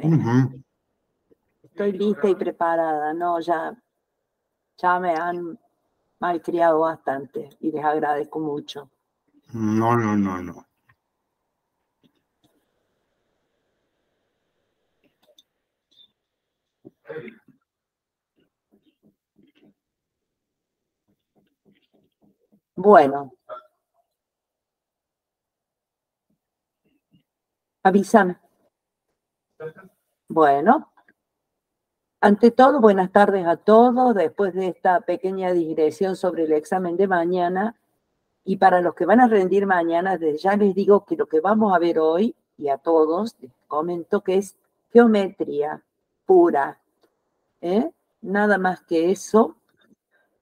Esperen. Estoy lista y preparada. No, ya me han malcriado bastante y les agradezco mucho. No. Bueno. Avísame. Bueno. Ante todo, buenas tardes a todos. Después de esta pequeña digresión sobre el examen de mañana, y para los que van a rendir mañana, desde ya les digo que lo que vamos a ver hoy, y a todos les comento que es geometría pura, nada más que eso.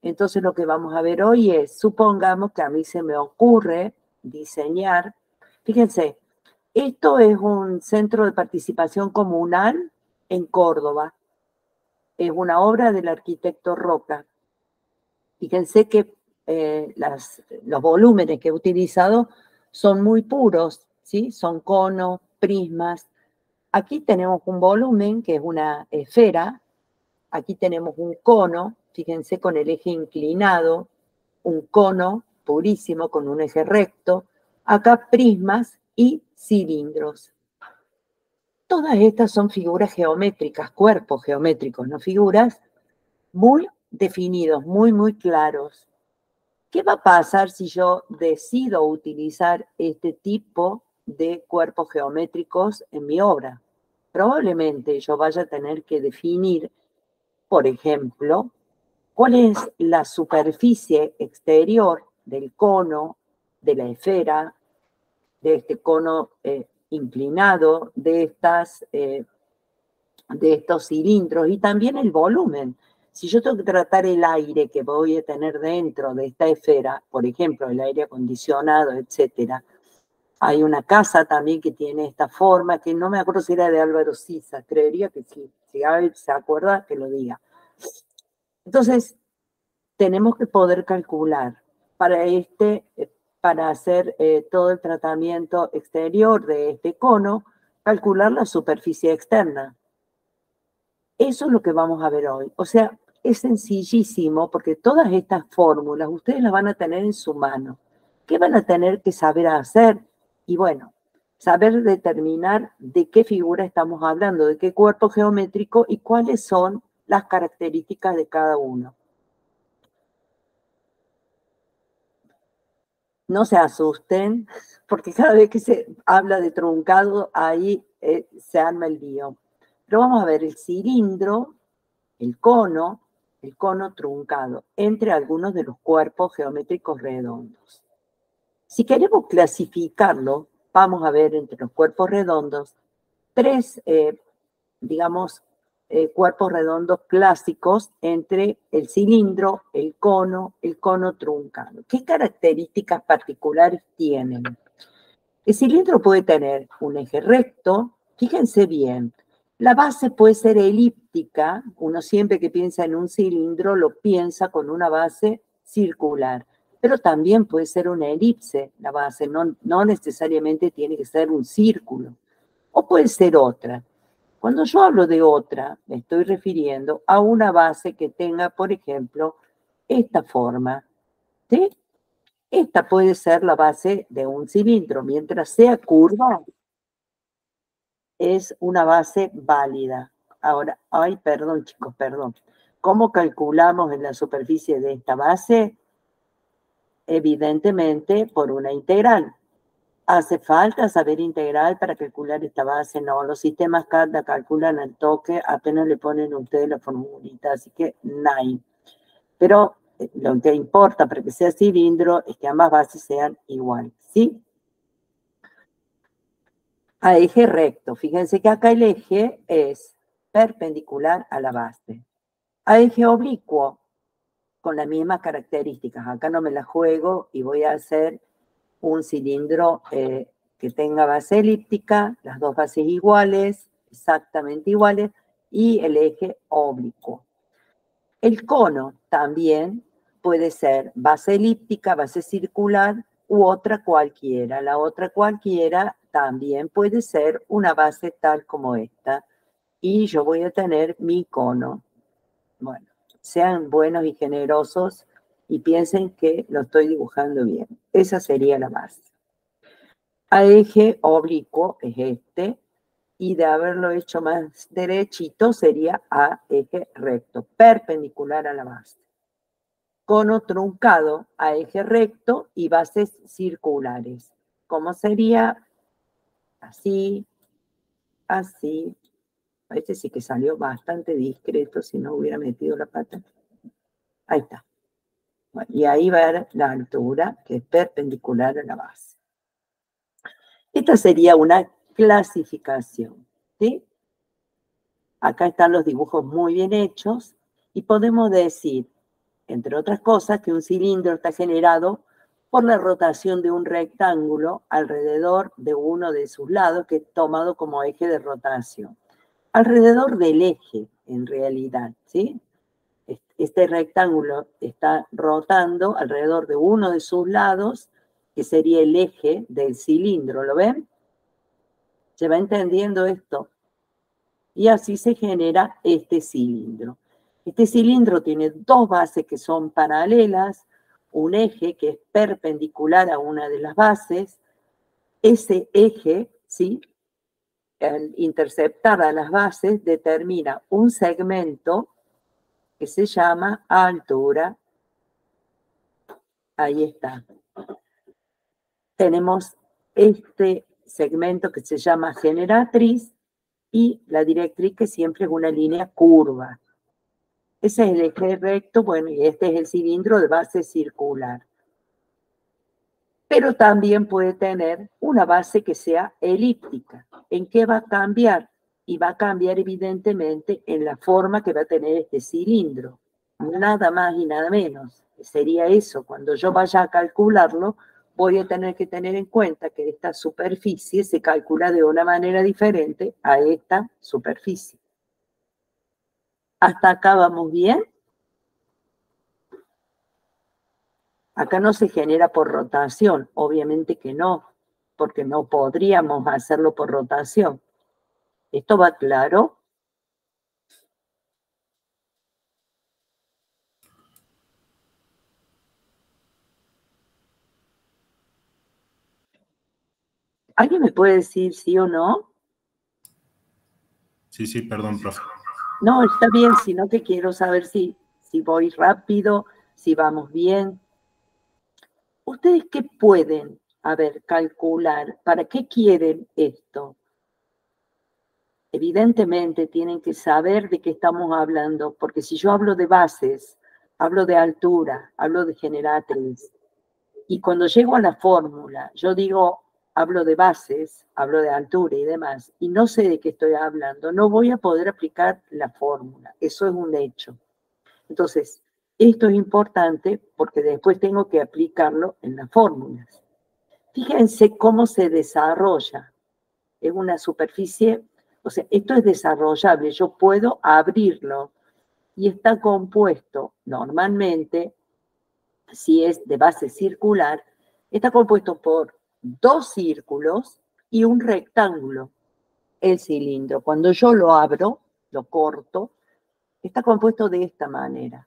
Entonces lo que vamos a ver hoy es, supongamos que a mí se me ocurre diseñar, fíjense, esto es un centro de participación comunal en Córdoba. Es una obra del arquitecto Roca. Fíjense que los volúmenes que he utilizado son muy puros, ¿sí? Son conos, prismas. Aquí tenemos un volumen que es una esfera. Aquí tenemos un cono, fíjense, con el eje inclinado, un cono purísimo con un eje recto. Acá prismas y cilindros. Todas estas son figuras geométricas, cuerpos geométricos, no figuras, muy definidos, muy claros. ¿Qué va a pasar si yo decido utilizar este tipo de cuerpos geométricos en mi obra? Probablemente yo vaya a tener que definir, por ejemplo, cuál es la superficie exterior del cono, de la esfera, de este cono inclinado, de estos cilindros, y también el volumen. Si yo tengo que tratar el aire que voy a tener dentro de esta esfera, por ejemplo, el aire acondicionado, etcétera. Hay una casa también que tiene esta forma, que no me acuerdo si era de Álvaro Siza, creería que sí. Si alguien se acuerda, que lo diga. Entonces, tenemos que poder calcular para hacer todo el tratamiento exterior de este cono, calcular la superficie externa. Eso es lo que vamos a ver hoy. O sea, es sencillísimo porque todas estas fórmulas ustedes las van a tener en su mano. ¿Qué van a tener que saber hacer? Y bueno, saber determinar de qué figura estamos hablando, de qué cuerpo geométrico y cuáles son las características de cada uno. No se asusten, porque cada vez que se habla de truncado, ahí se arma el lío. Pero vamos a ver el cilindro, el cono truncado, entre algunos de los cuerpos geométricos redondos. Si queremos clasificarlo, vamos a ver entre los cuerpos redondos tres, cuerpos redondos clásicos entre el cilindro, el cono truncado. ¿Qué características particulares tienen? El cilindro puede tener un eje recto, fíjense bien, la base puede ser elíptica, uno siempre que piensa en un cilindro lo piensa con una base circular, pero también puede ser una elipse la base, no necesariamente tiene que ser un círculo, o puede ser otra. Cuando yo hablo de otra, me estoy refiriendo a una base que tenga, por ejemplo, esta forma, ¿sí? Esta puede ser la base de un cilindro. Mientras sea curva, es una base válida. Ahora, perdón, chicos, perdón. ¿Cómo calculamos en la superficie de esta base? Evidentemente, por una integral. ¿Hace falta saber integral para calcular esta base? No, los sistemas CAD la calculan al toque, apenas le ponen a ustedes la formulita, así que nada. Pero lo que importa para que sea cilindro es que ambas bases sean iguales, ¿sí? A eje recto. Fíjense que acá el eje es perpendicular a la base. A eje oblicuo, con las mismas características. Acá no me la juego y voy a hacer un cilindro que tenga base elíptica, las dos bases iguales, exactamente iguales, y el eje oblicuo. El cono también puede ser base elíptica, base circular u otra cualquiera. La otra cualquiera también puede ser una base tal como esta, y yo voy a tener mi cono. Bueno, sean buenos y generosos y piensen que lo estoy dibujando bien. Esa sería la base. A eje oblicuo es este, y de haberlo hecho más derechito sería a eje recto, perpendicular a la base. Cono truncado a eje recto y bases circulares. ¿Cómo sería? Así, así. Este sí que salió bastante discreto si no hubiera metido la pata. Ahí está. Bueno, y ahí va a ver la altura que es perpendicular a la base. Esta sería una clasificación, ¿sí? Acá están los dibujos muy bien hechos y podemos decir, entre otras cosas, que un cilindro está generado por la rotación de un rectángulo alrededor de uno de sus lados, que es tomado como eje de rotación. Alrededor del eje, en realidad, ¿sí? Este rectángulo está rotando alrededor de uno de sus lados, que sería el eje del cilindro, ¿lo ven? ¿Se va entendiendo esto? Y así se genera este cilindro. Este cilindro tiene dos bases que son paralelas, un eje que es perpendicular a una de las bases. Ese eje, ¿sí?, al interceptar a las bases, determina un segmento que se llama altura. Ahí está. Tenemos este segmento que se llama generatriz y la directriz, que siempre es una línea curva. Ese es el eje recto, bueno, y este es el cilindro de base circular. Pero también puede tener una base que sea elíptica. ¿En qué va a cambiar? Y va a cambiar evidentemente en la forma que va a tener este cilindro. Nada más y nada menos. Sería eso. Cuando yo vaya a calcularlo, voy a tener que tener en cuenta que esta superficie se calcula de una manera diferente a esta superficie. ¿Hasta acá vamos bien? Acá no se genera por rotación, obviamente que no, porque no podríamos hacerlo por rotación. ¿Esto va claro? ¿Alguien me puede decir sí o no? Sí, perdón, profe. No, está bien, sino que quiero saber si voy rápido, si vamos bien. ¿Ustedes qué pueden, calcular? ¿Para qué quieren esto? Evidentemente tienen que saber de qué estamos hablando, porque si yo hablo de bases, hablo de altura, hablo de generatriz, y cuando llego a la fórmula, yo digo, hablo de bases, hablo de altura y demás, y no sé de qué estoy hablando, no voy a poder aplicar la fórmula. Eso es un hecho. Entonces, esto es importante porque después tengo que aplicarlo en las fórmulas. Fíjense cómo se desarrolla. Es una superficie, o sea, esto es desarrollable, yo puedo abrirlo y está compuesto normalmente, si es de base circular, está compuesto por dos círculos y un rectángulo, el cilindro. Cuando yo lo abro, lo corto, está compuesto de esta manera.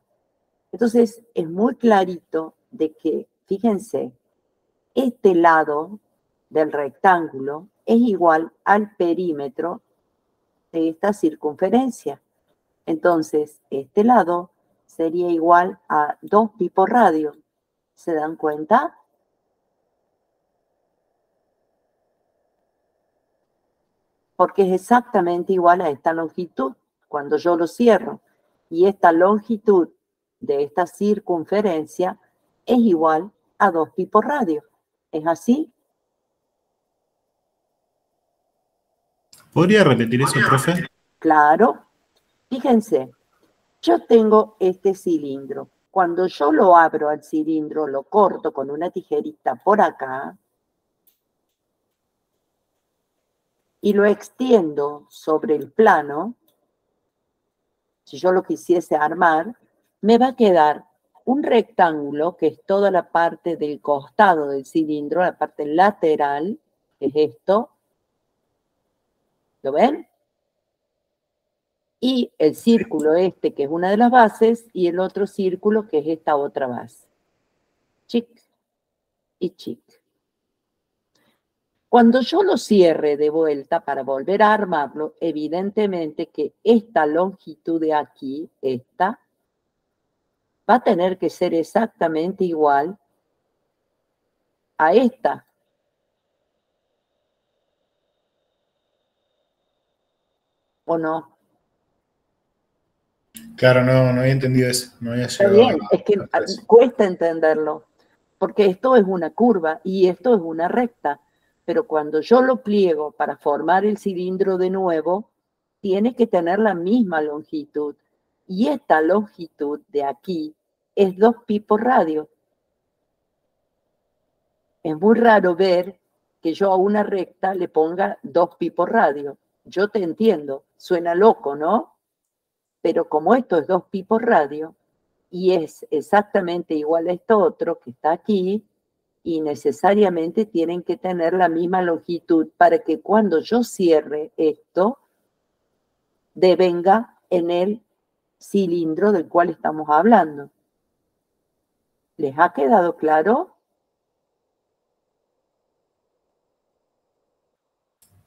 Entonces, es muy clarito de que, fíjense, este lado del rectángulo es igual al perímetro de esta circunferencia. Entonces, este lado sería igual a 2 pi por radio. ¿Se dan cuenta? Porque es exactamente igual a esta longitud cuando yo lo cierro. Y esta longitud de esta circunferencia es igual a 2 pi por radio. ¿Es así? ¿Podría repetir eso, profe? Claro. Fíjense, yo tengo este cilindro. Cuando yo lo abro al cilindro, lo corto con una tijerita por acá y lo extiendo sobre el plano, si yo lo quisiese armar, me va a quedar un rectángulo, que es toda la parte del costado del cilindro, la parte lateral, que es esto. ¿Lo ven? y el círculo este, que es una de las bases, y el otro círculo, que es esta otra base. Chic y chic. Cuando yo lo cierre de vuelta para volver a armarlo, evidentemente que esta longitud de aquí, esta, va a tener que ser exactamente igual a esta. ¿O no? Claro, no había entendido eso. No había Está llegado bien, es que hasta eso. cuesta entenderlo, porque esto es una curva y esto es una recta, pero cuando yo lo pliego para formar el cilindro de nuevo, tiene que tener la misma longitud. Y esta longitud de aquí es 2 pi por radio. Es muy raro ver que yo a una recta le ponga 2 pi por radio. Yo te entiendo, suena loco, ¿no? Pero como esto es 2 pi por radio, y es exactamente igual a esto otro que está aquí, y necesariamente tienen que tener la misma longitud para que cuando yo cierre esto, devenga en el cilindro del cual estamos hablando. ¿Les ha quedado claro?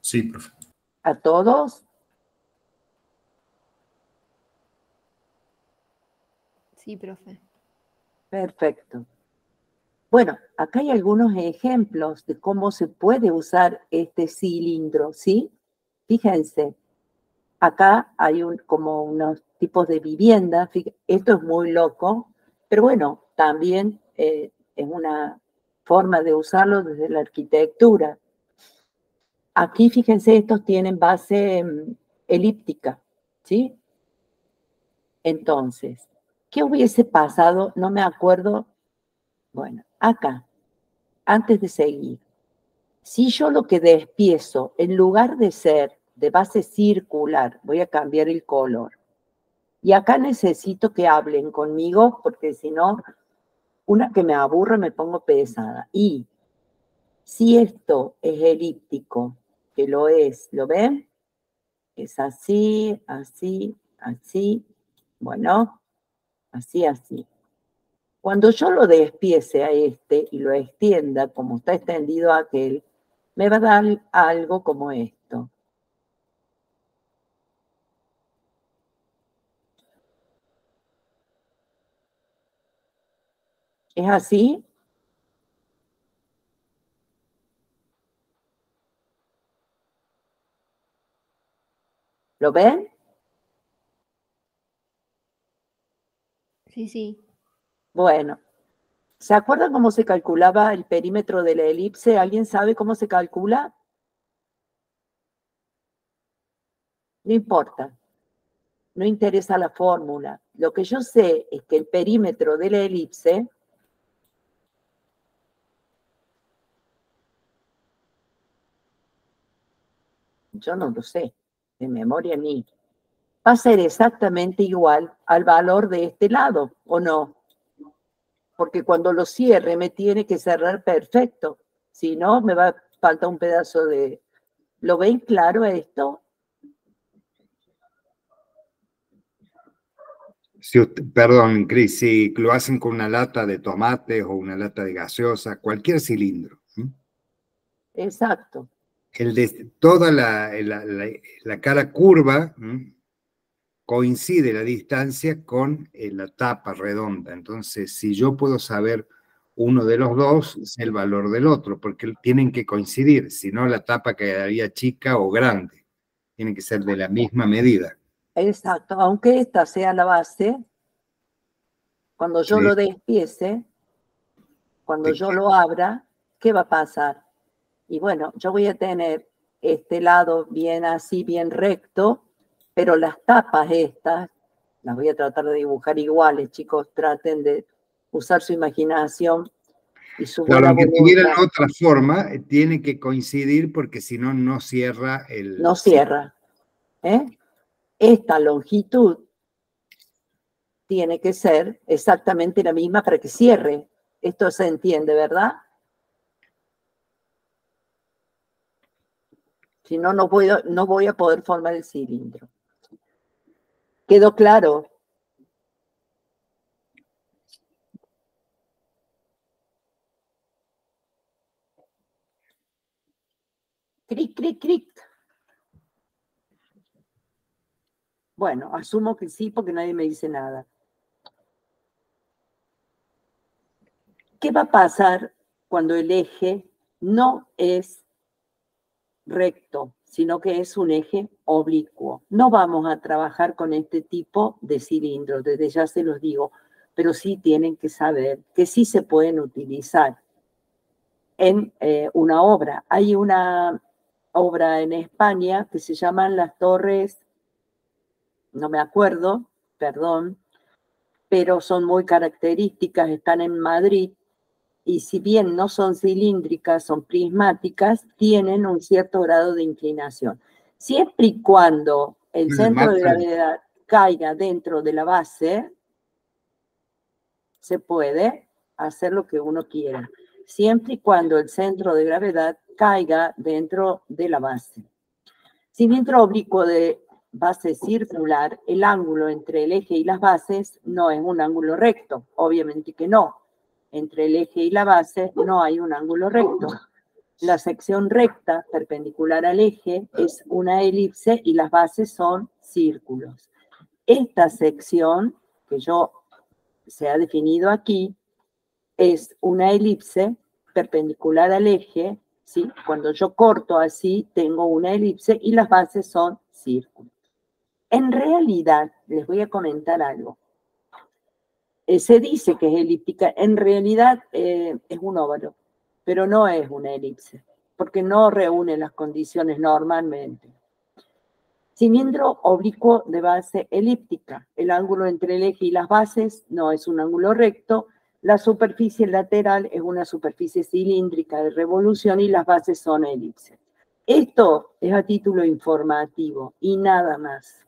Sí, profe. ¿A todos? Sí, profe. Perfecto. Bueno, acá hay algunos ejemplos de cómo se puede usar este cilindro, ¿sí? Fíjense, acá hay como unos tipos de vivienda, esto es muy loco, pero bueno, también es una forma de usarlo desde la arquitectura. Aquí, fíjense, estos tienen base elíptica, ¿sí? Entonces, ¿qué hubiese pasado? No me acuerdo. Bueno, acá, antes de seguir, si yo lo que despiezo, en lugar de ser de base circular, voy a cambiar el color. Y acá necesito que hablen conmigo, porque si no, una que me aburre me pongo pesada. Y si esto es elíptico, que lo es, ¿lo ven? Es así, así, así. Bueno, así, así. Cuando yo lo despiece a este y lo extienda como está extendido aquel, me va a dar algo como esto. ¿Es así? ¿Lo ven? Sí, sí. Bueno, ¿se acuerdan cómo se calculaba el perímetro de la elipse? ¿Alguien sabe cómo se calcula? No importa, no interesa la fórmula. Lo que yo sé es que el perímetro de la elipse yo no lo sé, de memoria ni, va a ser exactamente igual al valor de este lado, ¿o no? Porque cuando lo cierre me tiene que cerrar perfecto, si no me va a faltar un pedazo de... ¿Lo ven claro esto? Perdón, Cris, si lo hacen con una lata de tomates o una lata de gaseosa, cualquier cilindro. Exacto. Toda la cara curva coincide la distancia con la tapa redonda. Entonces, si yo puedo saber uno de los dos, es el valor del otro, porque tienen que coincidir, si no la tapa quedaría chica o grande. Tienen que ser de la misma medida. Exacto, aunque esta sea la base, cuando yo Sí. lo despiece, cuando yo lo abra, ¿qué va a pasar? Y bueno, yo voy a tener este lado bien así, bien recto, pero las tapas estas, las voy a tratar de dibujar iguales, chicos, traten de usar su imaginación y su Claro, buena aunque tuvieran voluntad. otra forma, tiene que coincidir porque si no, no cierra el... No cierra. Esta longitud tiene que ser exactamente la misma para que cierre. Esto se entiende, ¿verdad? Si no, no voy a poder formar el cilindro. ¿Quedó claro? Cric, cric, cric. Bueno, asumo que sí porque nadie me dice nada. ¿Qué va a pasar cuando el eje no es recto, sino que es un eje oblicuo? No vamos a trabajar con este tipo de cilindros, desde ya se los digo, pero sí tienen que saber que sí se pueden utilizar en una obra. Hay una obra en España que se llaman las torres, no me acuerdo, perdón, pero son muy características, están en Madrid, y si bien no son cilíndricas, son prismáticas, tienen un cierto grado de inclinación. Siempre y cuando el centro de gravedad caiga dentro de la base, se puede hacer lo que uno quiera, siempre y cuando el centro de gravedad caiga dentro de la base. Cilindro oblicuo de base circular, el ángulo entre el eje y las bases no es un ángulo recto, obviamente que no. Entre el eje y la base no hay un ángulo recto. La sección recta perpendicular al eje es una elipse y las bases son círculos. Esta sección que se ha definido aquí es una elipse perpendicular al eje, ¿sí? Cuando yo corto así, tengo una elipse y las bases son círculos. En realidad, les voy a comentar algo. Se dice que es elíptica, en realidad es un óvalo, pero no es una elipse, porque no reúne las condiciones normalmente. Cilindro oblicuo de base elíptica. El ángulo entre el eje y las bases no es un ángulo recto. La superficie lateral es una superficie cilíndrica de revolución y las bases son elipses. Esto es a título informativo y nada más.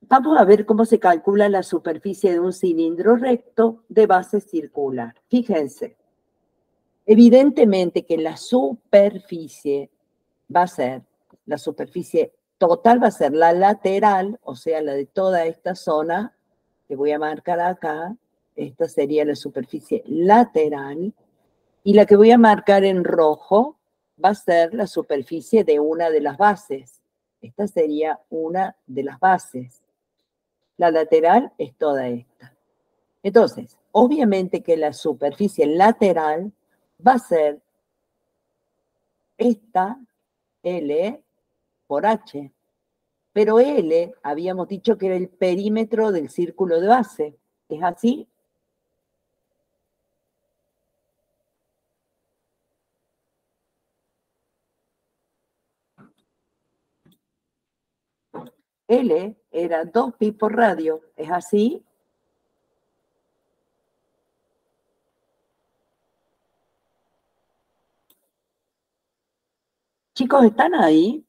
Vamos a ver cómo se calcula la superficie de un cilindro recto de base circular. Fíjense, evidentemente que la superficie va a ser, la superficie total va a ser la lateral, o sea, la de toda esta zona, que voy a marcar acá, esta sería la superficie lateral, y la que voy a marcar en rojo va a ser la superficie de una de las bases. Esta sería una de las bases. La lateral es toda esta. Entonces, obviamente que la superficie lateral va a ser esta L por H. Pero L, habíamos dicho que era el perímetro del círculo de base. ¿Es así? L era 2pi por radio. ¿Es así? Chicos, ¿están ahí?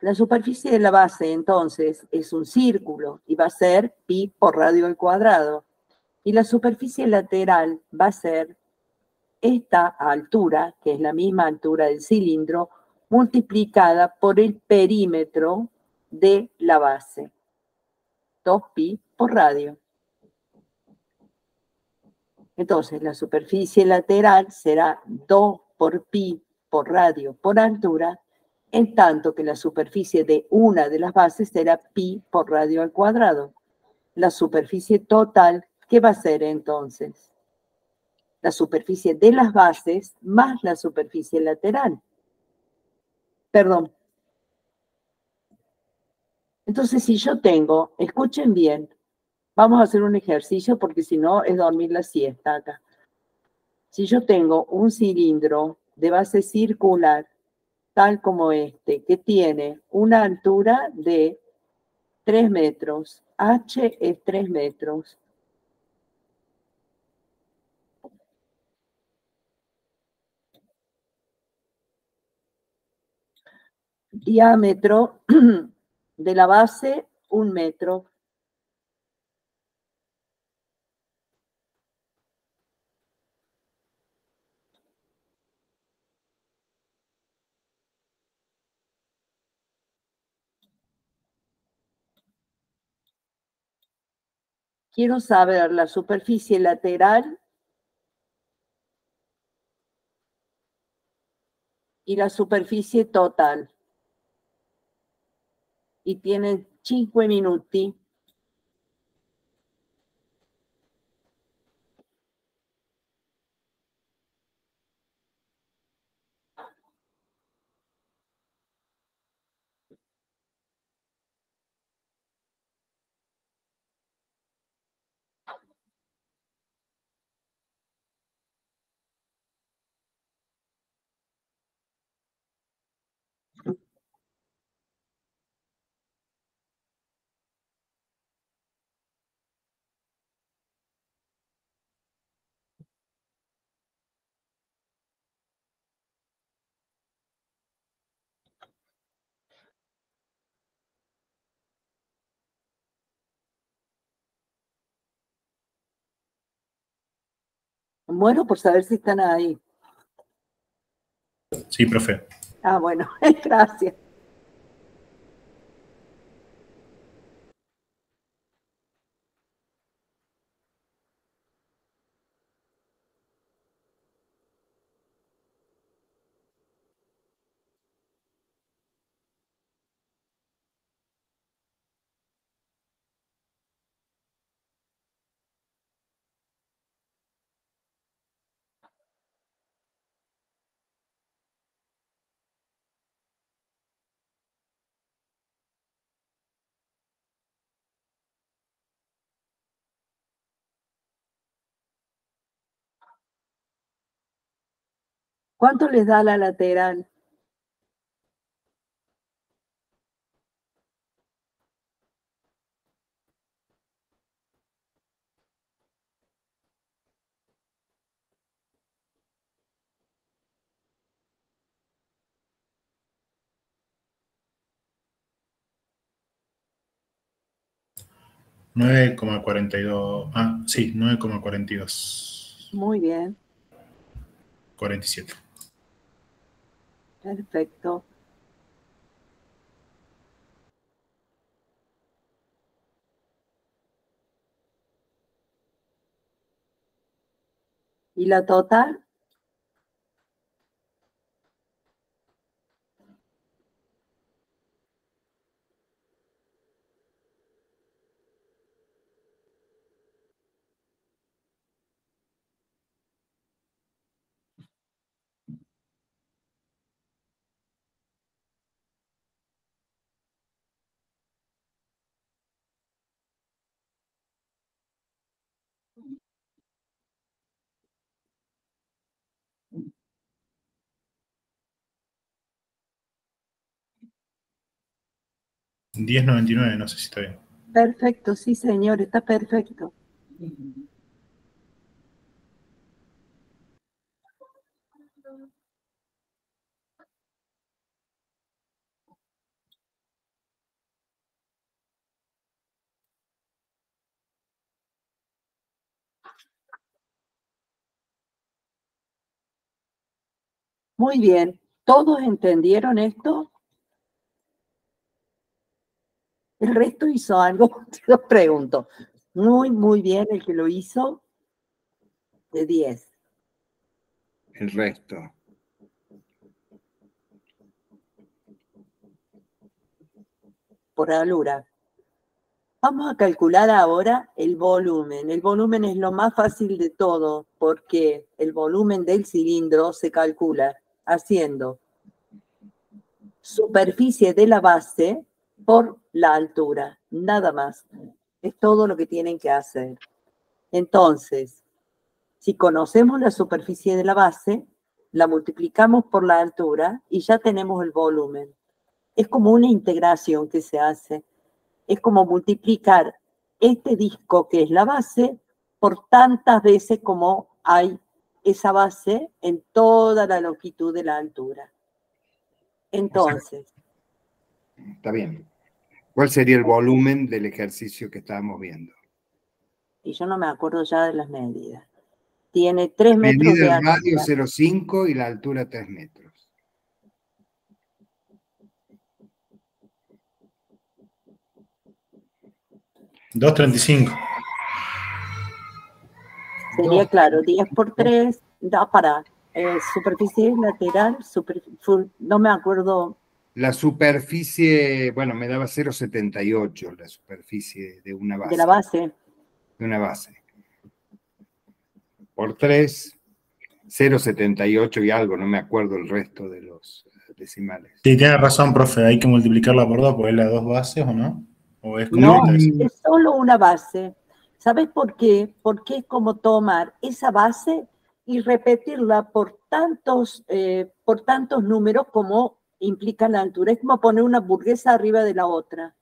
La superficie de la base, entonces, es un círculo y va a ser pi por radio al cuadrado. Y la superficie lateral va a ser esta altura, que es la misma altura del cilindro, multiplicada por el perímetro de la base. 2pi por radio. Entonces, la superficie lateral será 2 por pi por radio por altura, en tanto que la superficie de una de las bases será pi por radio al cuadrado. La superficie total, ¿qué va a ser entonces? La superficie de las bases más la superficie lateral. Perdón. Entonces, si yo tengo, escuchen bien, vamos a hacer un ejercicio porque si no es dormir la siesta acá. Si yo tengo un cilindro de base circular, tal como este, que tiene una altura de 3 metros, H es 3 metros, diámetro de la base 1 metro. Quiero saber la superficie lateral y la superficie total. Y tiene 5 minuti. Muero por saber si están ahí. Sí, profe. Ah, bueno, gracias. ¿Cuánto les da la lateral? $9,42. Ah, sí, 9,42. Muy bien, 47. perfecto. ¿Y la total? $10,99, no sé si está bien. Perfecto, sí, señor, está perfecto. Muy bien. ¿Todos entendieron esto? ¿El resto hizo algo? Te lo pregunto. Muy bien el que lo hizo, de 10. El resto. Por alura. Vamos a calcular ahora el volumen. El volumen es lo más fácil de todo porque el volumen del cilindro se calcula haciendo superficie de la base por la altura, nada más. Es todo lo que tienen que hacer. Entonces, si conocemos la superficie de la base, la multiplicamos por la altura y ya tenemos el volumen. Es como una integración que se hace. Es como multiplicar este disco que es la base por tantas veces como hay esa base en toda la longitud de la altura. Entonces, Está bien. ¿Cuál sería el volumen del ejercicio que estábamos viendo? y yo no me acuerdo ya de las medidas. Tiene 3 La metros medida de del radio anchura. 0,5 y la altura 3 metros. $2,35. Sería claro, 10 por 3, da para superficie lateral, no me acuerdo. La superficie, bueno, me daba 0,78 la superficie de una base. De la base. De una base. Por 3, 0,78 y algo, no me acuerdo el resto de los decimales. Sí, tiene razón, profe, hay que multiplicarla por 2, porque es las dos bases, ¿o no? ¿O es No, completa? es solo una base. ¿Sabes por qué? Porque es como tomar esa base y repetirla por tantos números como implica la altura. Es como poner una hamburguesa arriba de la otra.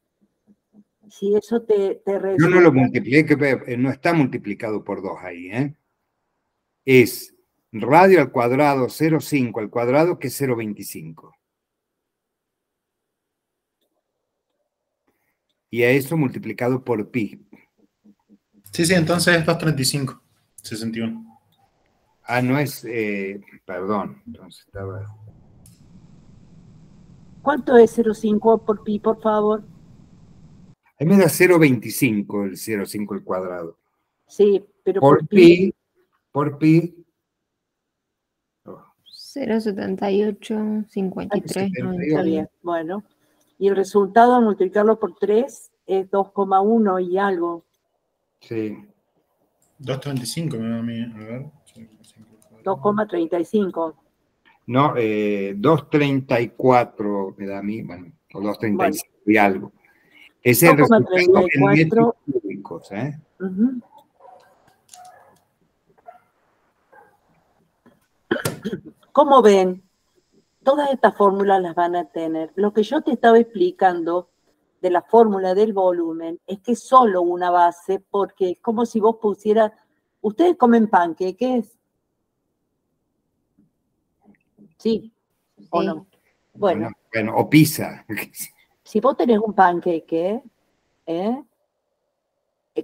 Si eso te resulta. Yo no lo multipliqué, no está multiplicado por 2 ahí, ¿eh? Es radio al cuadrado 0,5 al cuadrado, que es 0,25. Y a eso multiplicado por pi. Sí, entonces es 235, 61. Ah, no es, perdón, entonces estaba... ¿Cuánto es 0,5 por pi, por favor? A mí me da 0,25 el 0,5 al cuadrado. Sí, pero Por pi, por pi... 0,78, 53, 90. Está bien, bueno. Y el resultado al multiplicarlo por 3 es 2,1 y algo. Sí. 235 me da a mí, a ver. 2,35. No, 2,34 me da a mí, bueno, o 2,35 y algo. Ese es el resultado en metros cúbicos, ¿eh? Uh-huh. ¿Cómo ven? Todas estas fórmulas las van a tener. Lo que yo te estaba explicando de la fórmula del volumen es que es solo una base, porque es como si vos pusieras... ¿Ustedes comen panqueques? ¿Sí? ¿O no? Bueno, o pizza. Si vos tenés un panqueque,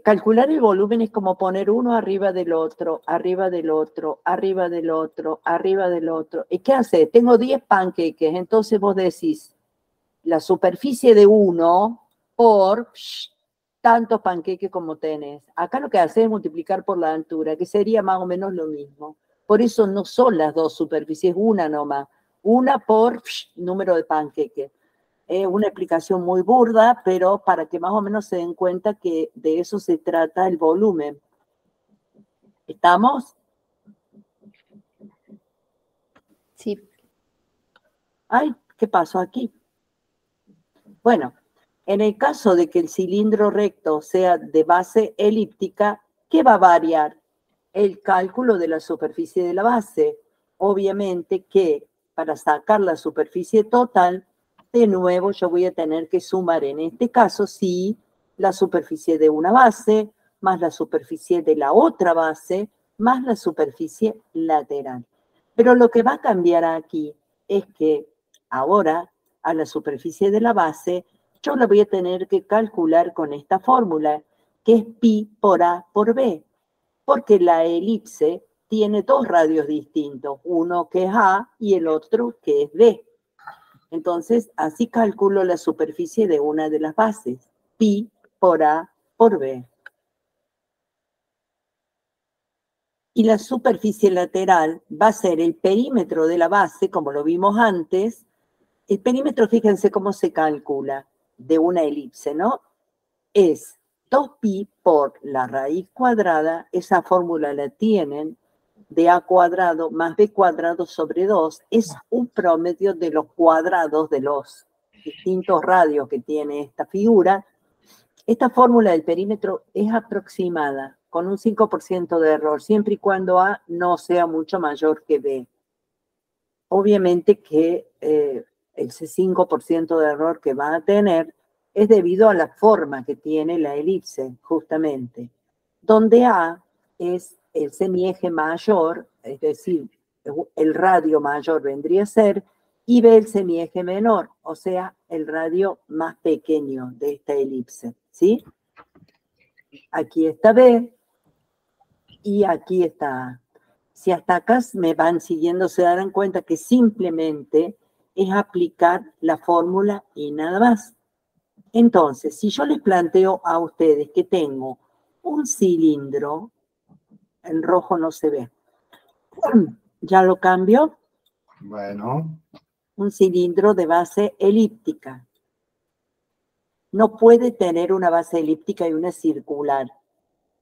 calcular el volumen es como poner uno arriba del otro, arriba del otro, arriba del otro, arriba del otro. ¿Y qué hace? Tengo 10 panqueques, entonces vos decís la superficie de uno por tantos panqueques como tenés. Acá lo que hace es multiplicar por la altura, que sería más o menos lo mismo. Por eso no son las dos superficies, una nomás. Una por número de panqueques. Es una explicación muy burda, pero para que más o menos se den cuenta que de eso se trata el volumen. ¿Estamos? Sí. Ay, ¿qué pasó aquí? Bueno, en el caso de que el cilindro recto sea de base elíptica, ¿qué va a variar? El cálculo de la superficie de la base. Obviamente que para sacar la superficie total, de nuevo yo voy a tener que sumar en este caso, sí, la superficie de una base, más la superficie de la otra base, más la superficie lateral. Pero lo que va a cambiar aquí es que ahora a la superficie de la base yo la voy a tener que calcular con esta fórmula, que es pi por A por B, porque la elipse tiene dos radios distintos, uno que es A y el otro que es B. Entonces, así calculo la superficie de una de las bases, pi por A por B. Y la superficie lateral va a ser el perímetro de la base, como lo vimos antes. El perímetro, fíjense cómo se calcula de una elipse, ¿no? Es 2pi por la raíz cuadrada, esa fórmula la tienen, de a cuadrado más b cuadrado sobre 2, es un promedio de los cuadrados de los distintos radios que tiene esta figura. Esta fórmula del perímetro es aproximada, con un 5% de error, siempre y cuando A no sea mucho mayor que B. Obviamente que ese 5% de error que va a tener es debido a la forma que tiene la elipse, justamente, donde A es el semieje mayor, es decir, el radio mayor vendría a ser, y B el semieje menor, o sea, el radio más pequeño de esta elipse, ¿sí? Aquí está B y aquí está A. Si hasta acá me van siguiendo, se darán cuenta que simplemente es aplicar la fórmula y nada más. Entonces, si yo les planteo a ustedes que tengo un cilindro en rojo no se ve. Ya lo cambio. Bueno, Un cilindro de base elíptica. No puede tener una base elíptica y una circular.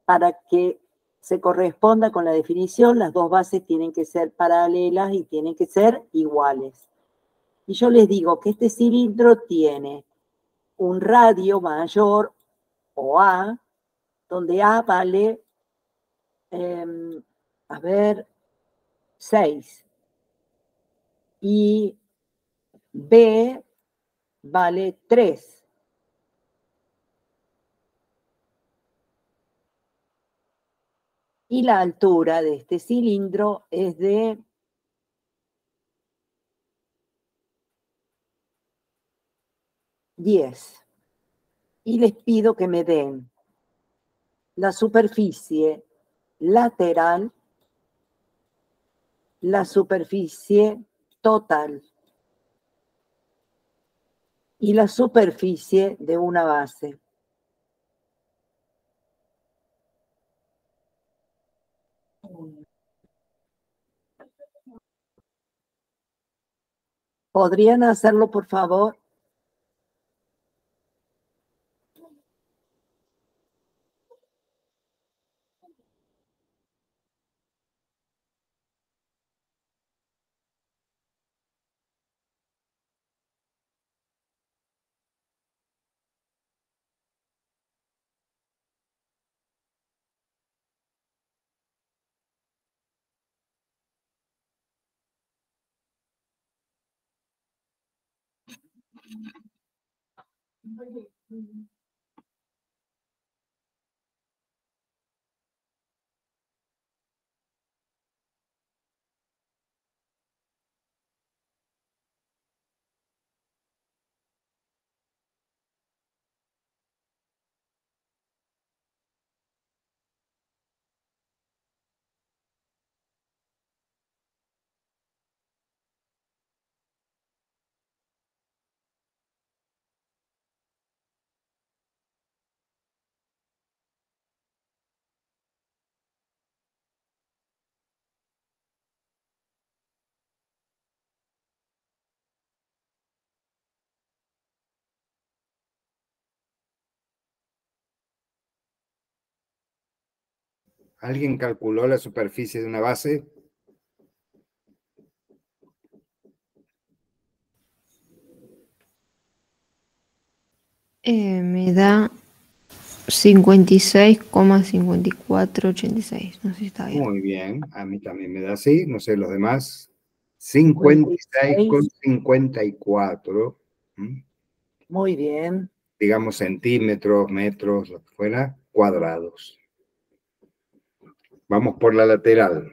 Para que se corresponda con la definición, las dos bases tienen que ser paralelas y tienen que ser iguales. Y yo les digo que este cilindro tiene un radio mayor o A, donde A vale, a ver, 6 y B vale 3. Y la altura de este cilindro es de 10. Y les pido que me den la superficie lateral, la superficie total y la superficie de una base. ¿Podrían hacerlo, por favor? ¿alguien calculó la superficie de una base? Me da 56,5486. No sé si está bien. Muy bien, a mí también me da así, no sé los demás. 56. 56,54. Muy bien. Digamos centímetros, metros, lo que fuera, cuadrados. Vamos por la lateral.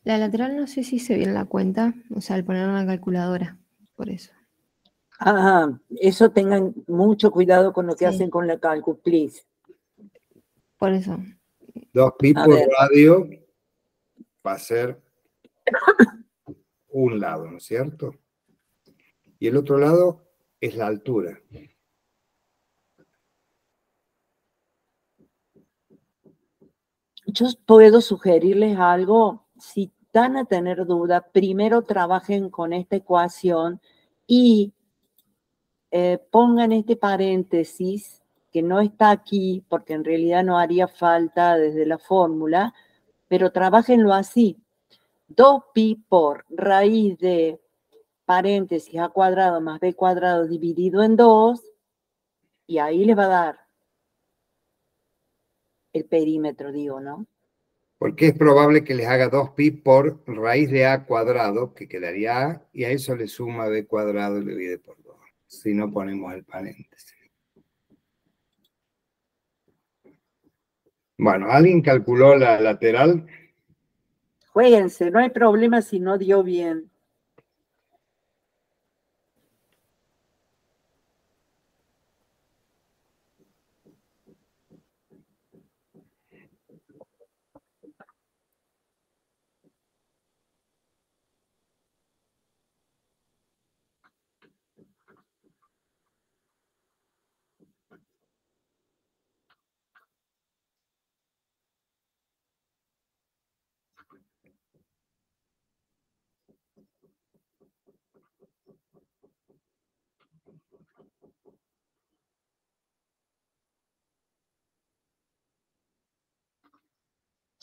La lateral no sé si se ve en la cuenta, o sea, al poner una calculadora, por eso. Eso tengan mucho cuidado con lo que Sí. hacen con la calcu, please. Por eso. 2pi A por ver. radio va a ser un lado, ¿no es cierto? Y el otro lado es la altura. Yo puedo sugerirles algo. Si van a tener duda, primero trabajen con esta ecuación y pongan este paréntesis que no está aquí porque en realidad no haría falta desde la fórmula, pero trabajenlo así. 2pi por raíz de paréntesis a cuadrado más b cuadrado dividido en 2, y ahí les va a dar el perímetro, digo, ¿no? Porque es probable que les haga 2pi por raíz de a cuadrado, que quedaría a, y a eso le suma b cuadrado y le divide por 2. Si no ponemos el paréntesis. Bueno, ¿alguien calculó la lateral? Juéguense, no hay problema si no dio bien.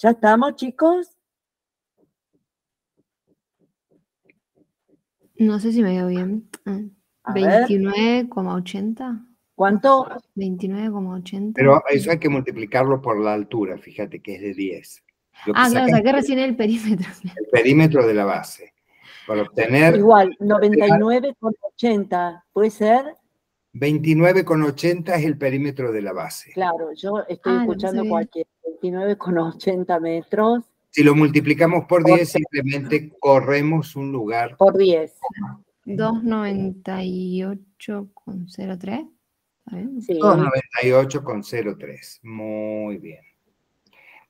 ¿Ya estamos, chicos? No sé si me dio bien. A ver. 29,80. ¿Cuánto? 29,80. Pero eso hay que multiplicarlo por la altura, fíjate que es de 10. Lo que Ah, claro, saca saqué recién el perímetro. el perímetro de la base. Para obtener Igual, 99,80. ¿Puede ser? 29,80 es el perímetro de la base. Claro, yo estoy Ah, lo puse escuchando bien. cualquier 29,80 metros Si lo multiplicamos por Por 10, simplemente corremos un lugar. por 10. 298,03. ¿Está bien? Sí. 298,03. Muy bien.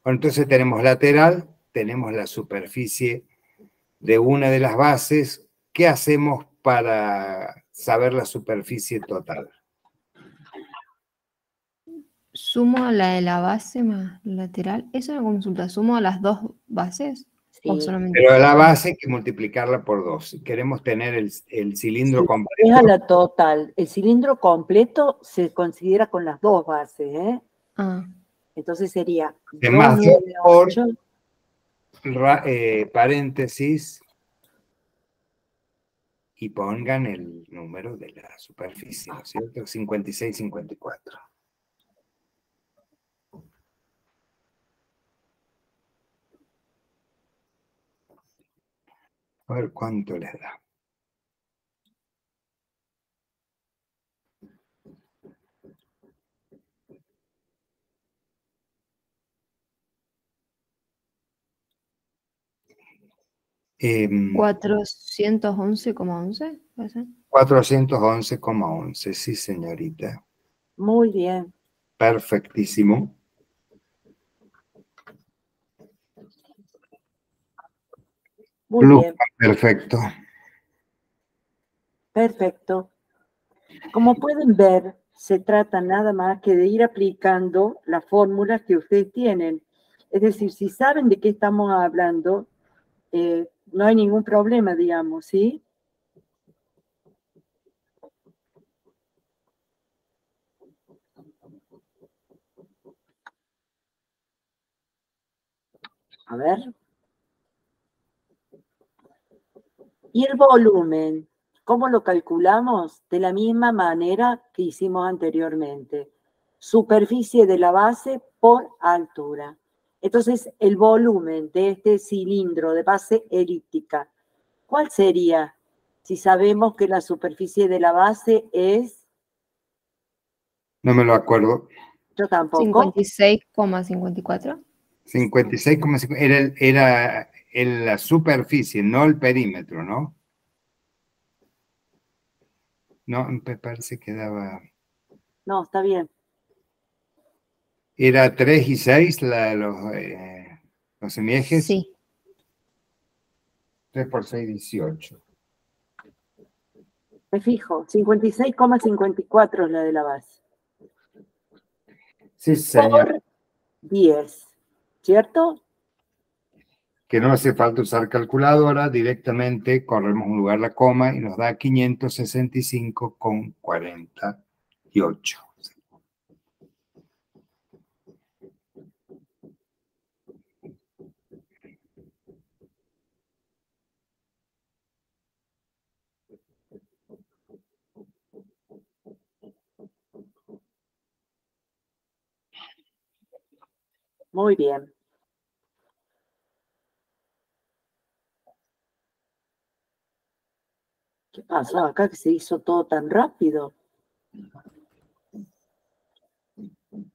Bueno, entonces tenemos lateral, tenemos la superficie de una de las bases. ¿Qué hacemos para saber la superficie total? Sumo la de la base más lateral. Eso es una consulta. ¿Sumo las dos bases? ¿O Sí. solamente? Pero la base hay que multiplicarla por 2. Si queremos tener el cilindro Sí, completo, es a la total. El cilindro completo se considera con las dos bases, ¿eh? Ah, Entonces sería de más 2 por 298. paréntesis y pongan el número de la superficie, ¿no es cierto? 56, 54. A ver cuánto les da. Eh, 411,11. ¿Puede ser? 411,11, sí, señorita. Muy bien. Perfectísimo. Muy Luz, bien. perfecto. Perfecto. Como pueden ver, se trata nada más que de ir aplicando las fórmulas que ustedes tienen. Es decir, si saben de qué estamos hablando, no hay ningún problema, digamos, ¿sí? A ver. Y el volumen, ¿cómo lo calculamos? De la misma manera que hicimos anteriormente. Superficie de la base por altura. Entonces, el volumen de este cilindro de base elíptica, ¿cuál sería? Si sabemos que la superficie de la base es, No me lo acuerdo. yo tampoco, 56,54. 56,5. Era la superficie, no el perímetro, ¿no? No, me parece que daba... no, está bien. Era 3 y 6 los semiejes. Sí. 3 por 6, 18. Me fijo, 56,54 es la de la base. Sí, señor. Por 10, ¿cierto? Que no hace falta usar calculadora, directamente corremos un lugar la coma y nos da 565,48. Muy bien. ¿Qué pasó acá que se hizo todo tan rápido?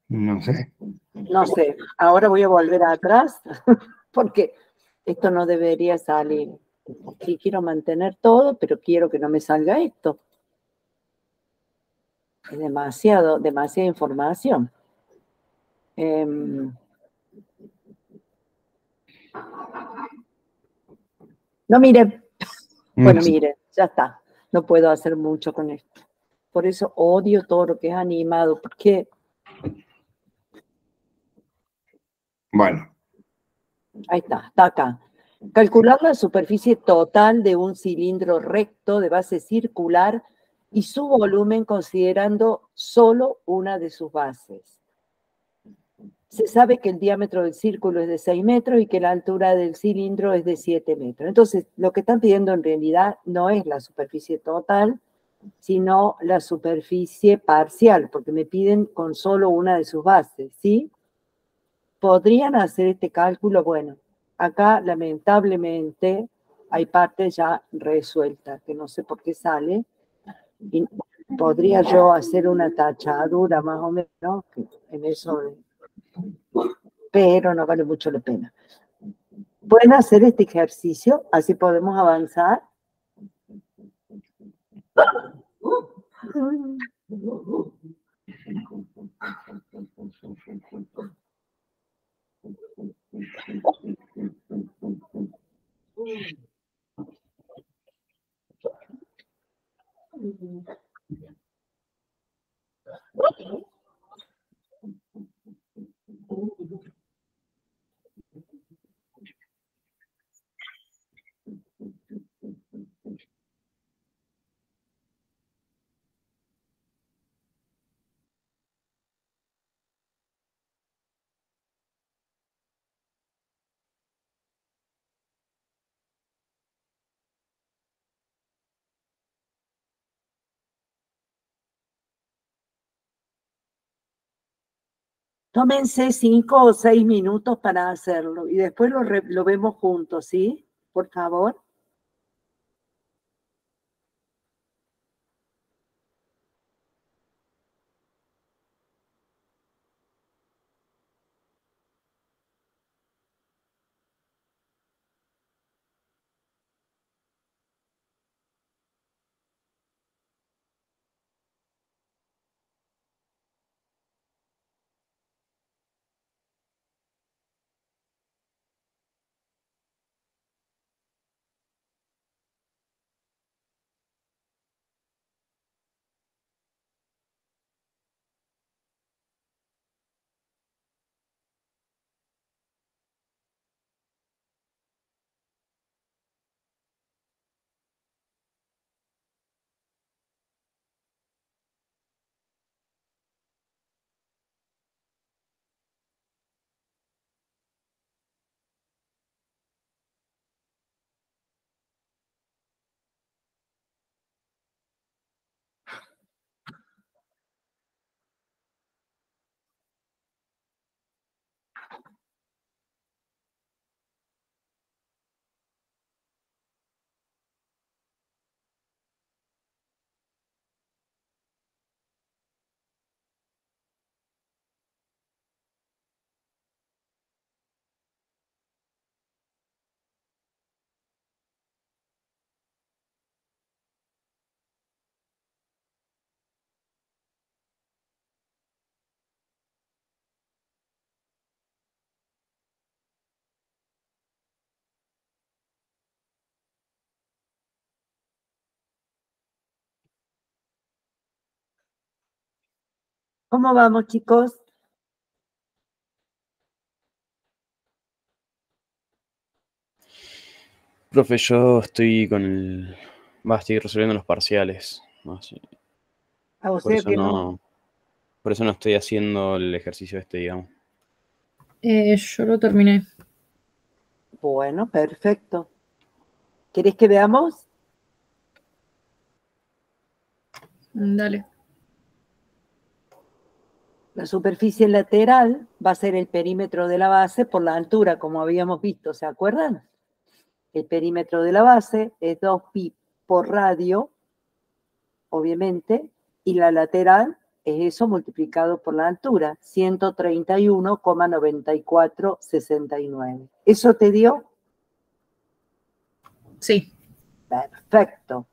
No sé. No sé, ahora voy a volver atrás porque esto no debería salir. Sí, quiero mantener todo, pero quiero que no me salga esto. Es demasiada información. No miren. Bueno, miren, ya está. No puedo hacer mucho con esto. Por eso odio todo lo que es animado, porque... Bueno. Ahí está acá. Calcular la superficie total de un cilindro recto de base circular y su volumen considerando solo una de sus bases. Se sabe que el diámetro del círculo es de 6 metros y que la altura del cilindro es de 7 metros. Entonces, lo que están pidiendo en realidad no es la superficie total, sino la superficie parcial, porque me piden con solo una de sus bases, ¿sí? ¿Podrían hacer este cálculo? Bueno, acá lamentablemente hay partes ya resueltas, que no sé por qué sale, y podría yo hacer una tachadura más o menos, que en eso, pero no vale mucho la pena. ¿Pueden hacer este ejercicio? Así podemos avanzar. Tómense 5 o 6 minutos para hacerlo y después lo vemos juntos, ¿sí? Por favor. ¿Cómo vamos, chicos? Profe, yo estoy estoy resolviendo los parciales. O Por sea eso que no. por eso no estoy haciendo el ejercicio este, digamos. Yo lo terminé. Bueno, perfecto. ¿Querés que veamos? Dale. La superficie lateral va a ser el perímetro de la base por la altura, como habíamos visto, ¿se acuerdan? El perímetro de la base es 2pi por radio, obviamente, y la lateral es eso multiplicado por la altura, 131,9469. ¿Eso te dio? Sí. Perfecto.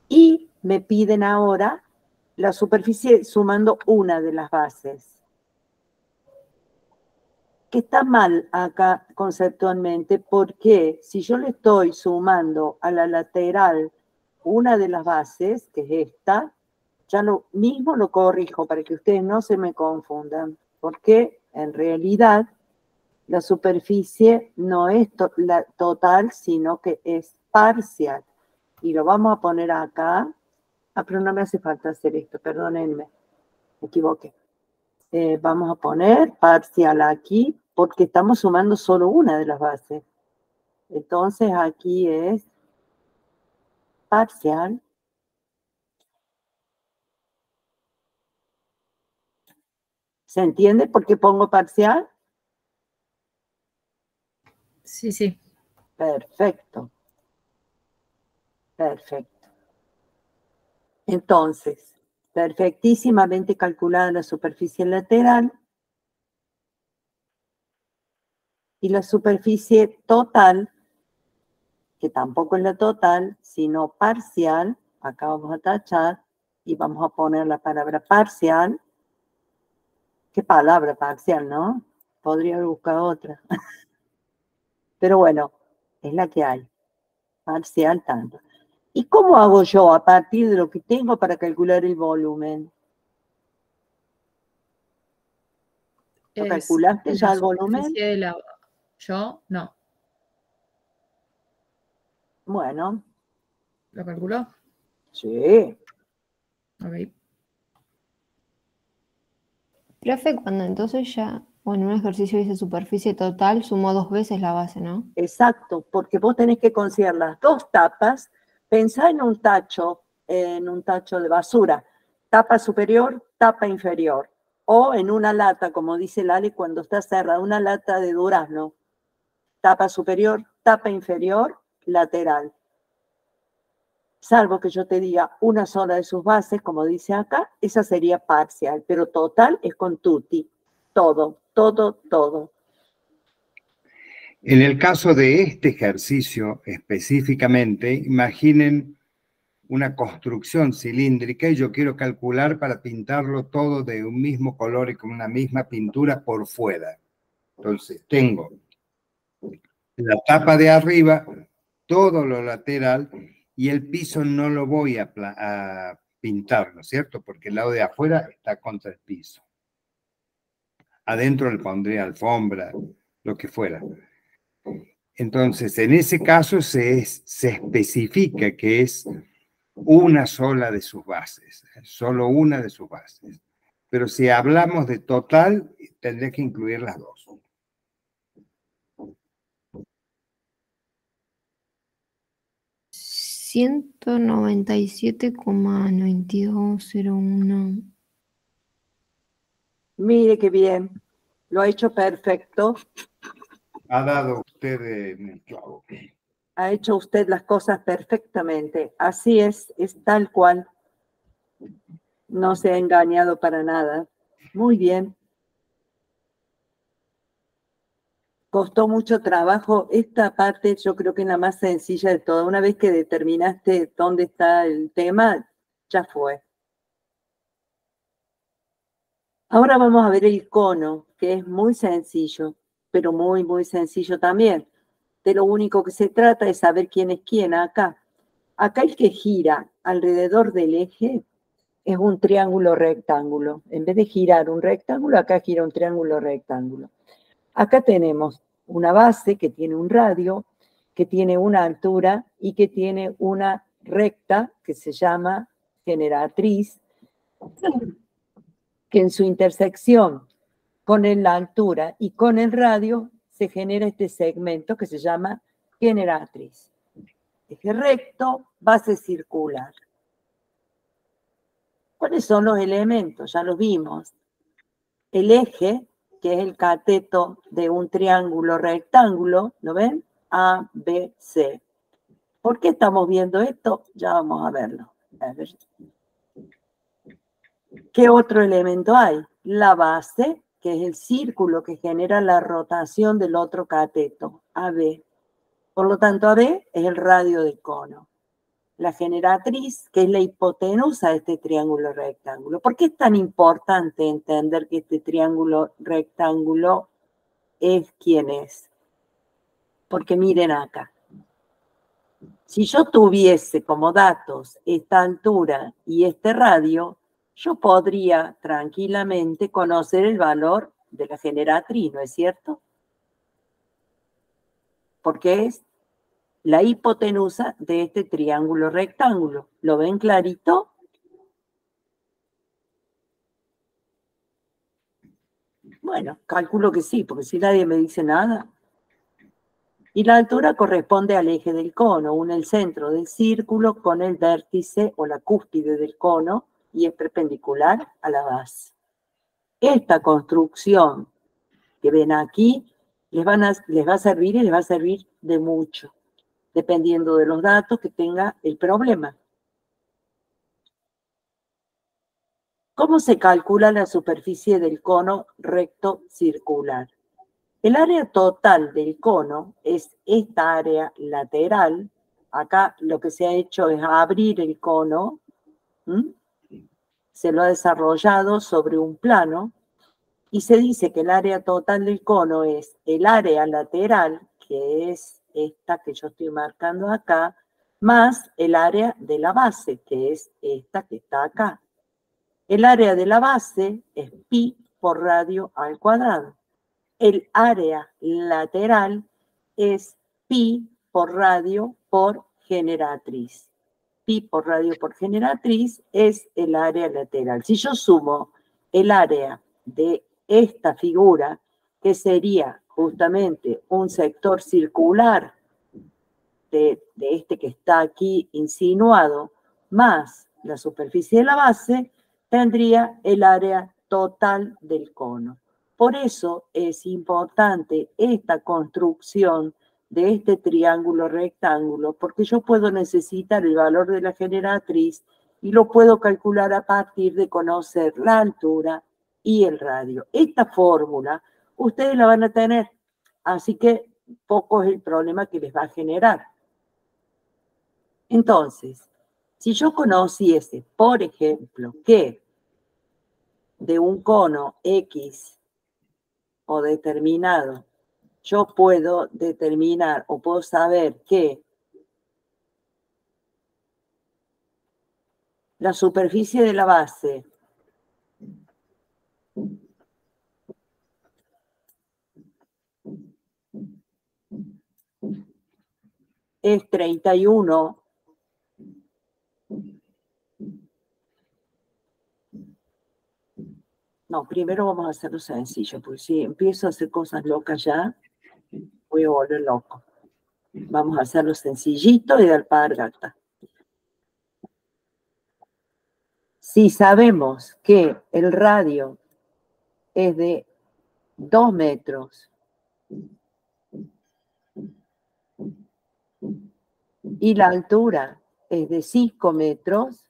Y me piden ahora la superficie sumando una de las bases. Que está mal acá conceptualmente, porque si yo le estoy sumando a la lateral una de las bases, que es esta, ya lo mismo lo corrijo para que ustedes no se me confundan, porque en realidad la superficie no es la total, sino que es parcial. Y lo vamos a poner acá. Ah, pero no me hace falta hacer esto, perdónenme, me equivoqué. Vamos a poner parcial aquí, porque estamos sumando solo una de las bases. Entonces aquí es parcial. ¿Se entiende por qué pongo parcial? Sí, sí. Perfecto. Perfecto. Entonces, perfectísimamente calculada la superficie lateral y la superficie total, que tampoco es la total, sino parcial. Acá vamos a tachar y vamos a poner la palabra parcial. ¿Qué palabra parcial, no? Podría haber buscado otra. Pero bueno, es la que hay. Parcial tanto. ¿Y cómo hago yo a partir de lo que tengo para calcular el volumen? ¿Lo Es calculaste ya la el volumen? superficie de la... Yo, no. Bueno, ¿Lo calculó? sí. Ok. Profe, cuando entonces ya, bueno, un ejercicio dice superficie total, sumo 2 veces la base, ¿no? Exacto, porque vos tenés que considerar las dos tapas. Pensá en un tacho de basura, tapa superior, tapa inferior, o en una lata, como dice Lali cuando está cerrada, una lata de durazno, tapa superior, tapa inferior, lateral. Salvo que yo te diga una sola de sus bases, como dice acá, esa sería parcial, pero total es con tutti, todo, todo, todo. En el caso de este ejercicio específicamente, imaginen una construcción cilíndrica y yo quiero calcular para pintarlo todo de un mismo color y con una misma pintura por fuera. Entonces tengo la tapa de arriba, todo lo lateral y el piso no lo voy a pintar, ¿no es cierto? Porque el lado de afuera está contra el piso. Adentro le pondría alfombra, lo que fuera. Entonces, en ese caso se especifica que es una sola de sus bases, solo una de sus bases. Pero si hablamos de total, tendré que incluir las dos. $197,9201. Mire qué bien, lo ha hecho perfecto, Ha dado usted en el clavo. ha hecho usted las cosas perfectamente. Así es tal cual. No se ha engañado para nada. Muy bien. Costó mucho trabajo. Esta parte yo creo que es la más sencilla de toda. Una vez que determinaste dónde está el tema, ya fue. Ahora vamos a ver el cono, que es muy sencillo, pero muy, muy sencillo también. De lo único que se trata es saber quién es quién acá. Acá el que gira alrededor del eje es un triángulo rectángulo. En vez de girar un rectángulo, acá gira un triángulo rectángulo. Acá tenemos una base que tiene un radio, que tiene una altura y que tiene una recta que se llama generatriz, que en su intersección con la altura y con el radio se genera este segmento que se llama generatriz. Eje recto, base circular. ¿Cuáles son los elementos? Ya los vimos. El eje, que es el cateto de un triángulo rectángulo, ¿lo ven? A, B, C. ¿Por qué estamos viendo esto? Ya vamos a verlo. A ver. ¿Qué otro elemento hay? La base, que es el círculo que genera la rotación del otro cateto, AB. Por lo tanto, AB es el radio del cono. La generatriz, que es la hipotenusa de este triángulo rectángulo. ¿Por qué es tan importante entender que este triángulo rectángulo es quien es? Porque miren acá. Si yo tuviese como datos esta altura y este radio, yo podría tranquilamente conocer el valor de la generatriz, ¿no es cierto? Porque es la hipotenusa de este triángulo rectángulo. ¿Lo ven clarito? Bueno, calculo que sí, porque si nadie me dice nada. Y la altura corresponde al eje del cono, une el centro del círculo con el vértice o la cúspide del cono y es perpendicular a la base. Esta construcción que ven aquí les va a servir y les va a servir de mucho, dependiendo de los datos que tenga el problema. ¿Cómo se calcula la superficie del cono recto circular? El área total del cono es esta área lateral. Acá lo que se ha hecho es abrir el cono. Se lo ha desarrollado sobre un plano. Y se dice que el área total del cono es el área lateral, que es esta que yo estoy marcando acá, más el área de la base, que es esta que está acá. El área de la base es pi por radio al cuadrado. El área lateral es pi por radio por generatriz. Pi por radio por generatriz es el área lateral. Si yo sumo el área de esta figura, que sería justamente un sector circular de este que está aquí insinuado, más la superficie de la base, tendría el área total del cono. Por eso es importante esta construcción de este triángulo rectángulo, porque yo puedo necesitar el valor de la generatriz y lo puedo calcular a partir de conocer la altura y el radio. Esta fórmula ustedes la van a tener, así que poco es el problema que les va a generar. Entonces, si yo conociese, por ejemplo, que de un cono X o determinado, yo puedo determinar o puedo saber que la superficie de la base es 31. No, primero vamos a hacerlo sencillo, porque si empiezo a hacer cosas locas ya, voy a volver loco. Vamos a hacerlo sencillito y de alpargata. Si sabemos que el radio es de 2 metros y la altura es de 5 metros,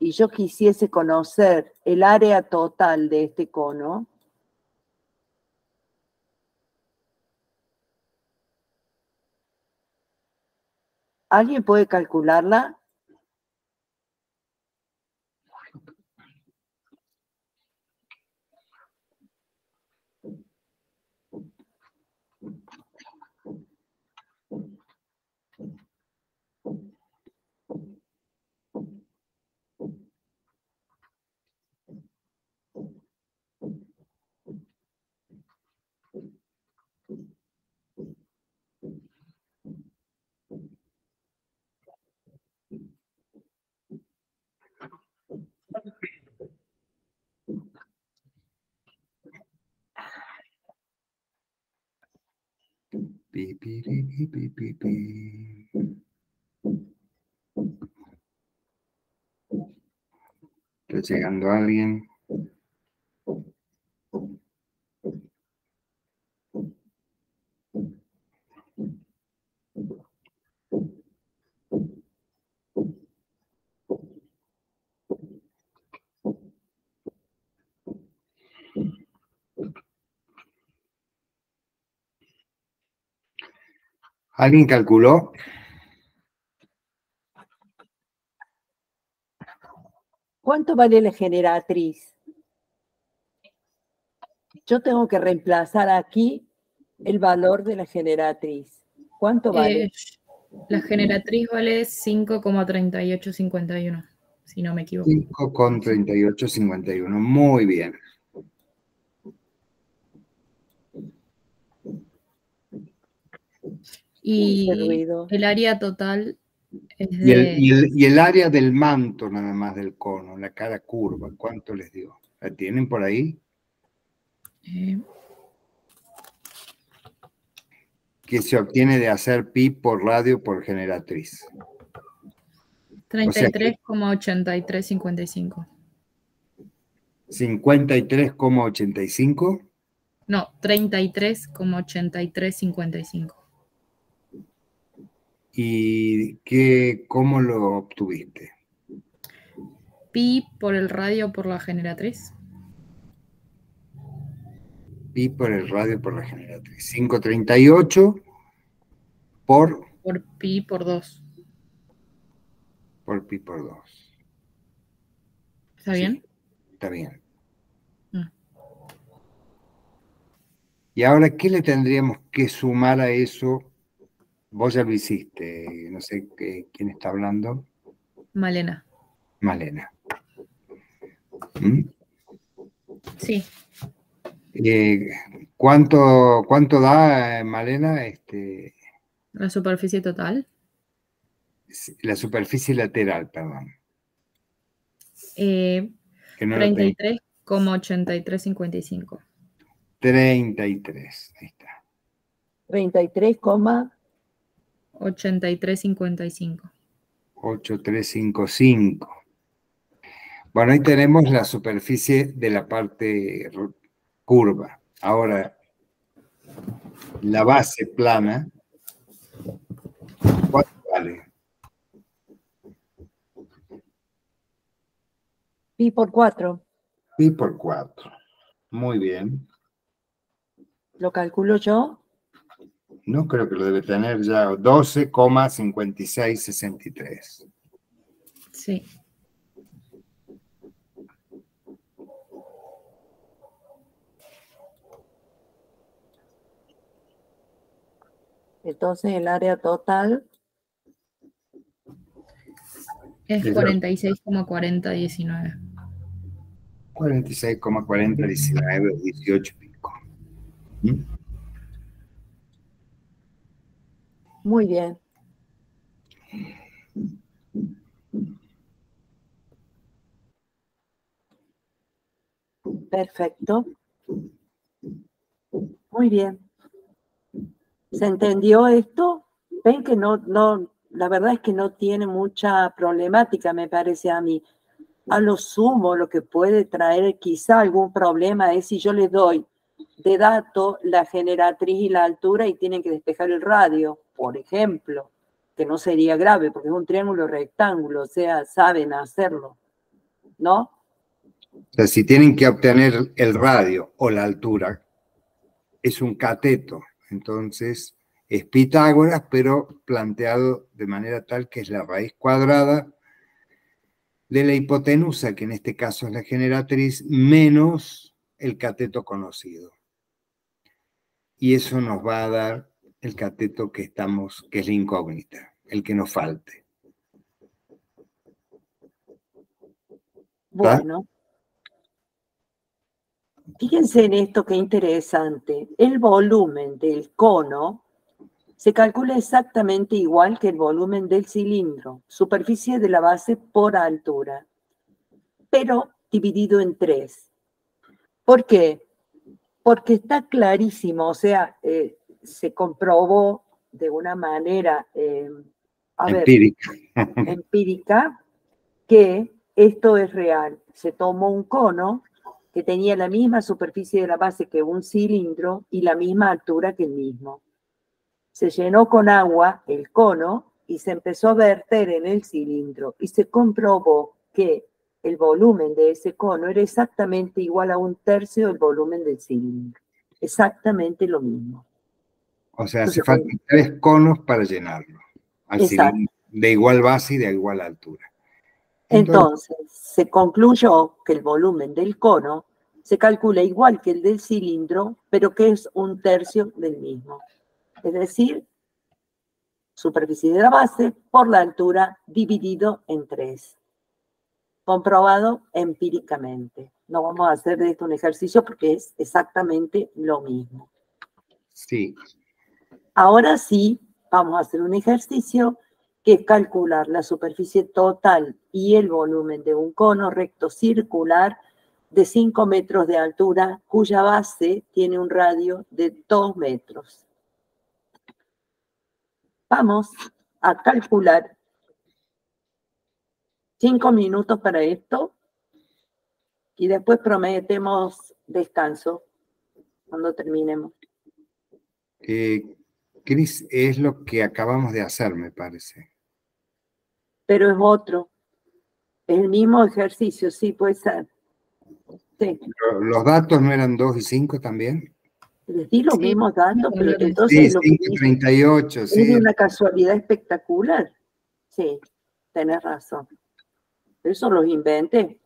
y yo quisiese conocer el área total de este cono, ¿alguien puede calcularla? Pi, pi, pi, pi, pi, pi, pi. Está llegando alguien. ¿Alguien calculó? ¿Cuánto vale la generatriz? Yo tengo que reemplazar aquí el valor de la generatriz. ¿Cuánto vale? La generatriz vale 5,3851, si no me equivoco. 5,3851. Muy bien. Y Ese ruido. el área total es Y de... el área del manto nada más del cono, la cara curva, ¿cuánto les dio? ¿La tienen por ahí? Que se obtiene de hacer pi por radio por generatriz. 33,8355. 53,85. No, 33,8355. ¿Y cómo lo obtuviste? Pi por el radio por la generatriz. Pi por el radio por la generatriz. 538 por Pi por 2. Por pi por 2. ¿Está bien? Está bien. Y ahora, ¿qué le tendríamos que sumar a eso? Vos ya lo hiciste, no sé quién está hablando. Malena. Malena. ¿Mm? Sí. ¿Cuánto da, Malena? La superficie total. La superficie lateral, perdón. Que no 33,8355. 33, ahí está. 83,8355. 8355. Bueno, ahí tenemos la superficie de la parte curva. Ahora, la base plana, ¿cuánto vale? Pi por 4. Pi por 4. Muy bien. ¿Lo calculo yo? No creo que lo debe tener ya. 12,5663. Sí. Entonces el área total es 46,4019. 46,4019, 18 pico. ¿Mm? muy bien. Perfecto. Muy bien. ¿Se entendió esto? Ven que no, la verdad es que no tiene mucha problemática, me parece a mí. A lo sumo, lo que puede traer quizá algún problema es si yo les doy de dato la generatriz y la altura y tienen que despejar el radio, por ejemplo, que no sería grave porque es un triángulo rectángulo, o sea, saben hacerlo, ¿no? O sea, si tienen que obtener el radio o la altura, es un cateto. Entonces, es Pitágoras, pero planteado de manera tal que es la raíz cuadrada de la hipotenusa, que en este caso es la generatriz, menos el cateto conocido. Y eso nos va a dar el cateto que es la incógnita, el que nos falte. Bueno. Fíjense en esto, qué interesante. El volumen del cono se calcula exactamente igual que el volumen del cilindro, superficie de la base por altura, pero dividido en 3. ¿Por qué? Porque está clarísimo, o sea, se comprobó de una manera empírica que esto es real. Se tomó un cono que tenía la misma superficie de la base que un cilindro y la misma altura que el mismo. Se llenó con agua el cono y se empezó a verter en el cilindro y se comprobó que el volumen de ese cono era exactamente igual a 1/3 del volumen del cilindro. Exactamente lo mismo. O sea, hace falta 3 conos para llenarlo. Al cilindro, de igual base y de igual altura. Entonces, se concluyó que el volumen del cono se calcula igual que el del cilindro, pero que es 1/3 del mismo. Es decir, superficie de la base por la altura dividido en 3. Comprobado empíricamente. No vamos a hacer de esto un ejercicio porque es exactamente lo mismo. Sí. Ahora sí, vamos a hacer un ejercicio que es calcular la superficie total y el volumen de un cono recto circular de 5 metros de altura, cuya base tiene un radio de 2 metros. Vamos a calcular 5 minutos para esto y después prometemos descanso cuando terminemos. Cris, es lo que acabamos de hacer, me parece. Pero es otro. Es el mismo ejercicio, sí, puede ser. Sí. ¿Los datos no eran 2 y 5 también? Les di los Sí, mismos datos, vamos a pero hablar de eso. entonces Sí, lo que 5 y dice 38, es sí. de una casualidad espectacular. Sí, tenés razón. Eso los inventé.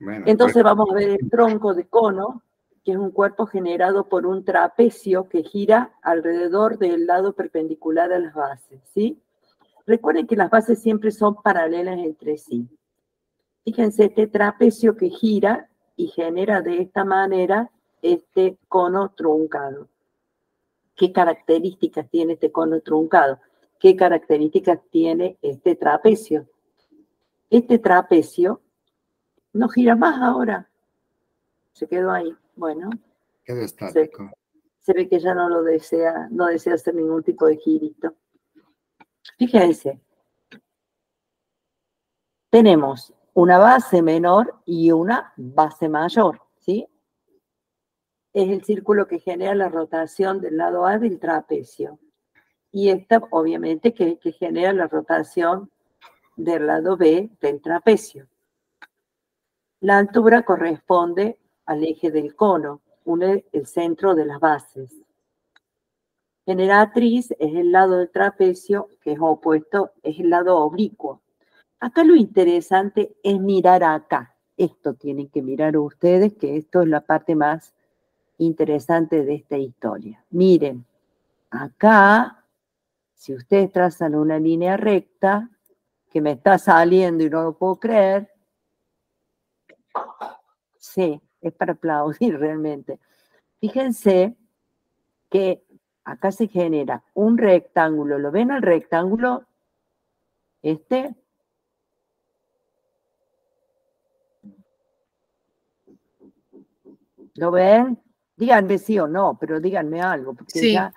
Bueno, Entonces vamos a ver el tronco de cono, que es un cuerpo generado por un trapecio que gira alrededor del lado perpendicular a las bases, ¿sí? Recuerden que las bases siempre son paralelas entre sí. Fíjense, este trapecio que gira y genera de esta manera este cono truncado. ¿Qué características tiene este cono truncado? ¿Qué características tiene este trapecio? Este trapecio no gira más ahora. Se quedó ahí. Bueno, quedó estático. se ve que ya no desea hacer ningún tipo de girito. Fíjense, tenemos una base menor y una base mayor, ¿sí? Es el círculo que genera la rotación del lado A del trapecio. Y esta, obviamente, que genera la rotación del lado B del trapecio. La altura corresponde al eje del cono, une el centro de las bases. Generatriz es el lado del trapecio, que es opuesto, es el lado oblicuo. Acá lo interesante es mirar acá. Esto tienen que mirar ustedes, que esto es la parte más interesante de esta historia. Miren, acá, si ustedes trazan una línea recta, que me está saliendo y no lo puedo creer, sí, es para aplaudir realmente. Fíjense que acá se genera un rectángulo. ¿Lo ven el rectángulo? Este. ¿Lo ven? Díganme sí o no, pero díganme algo. Porque Sí. ya...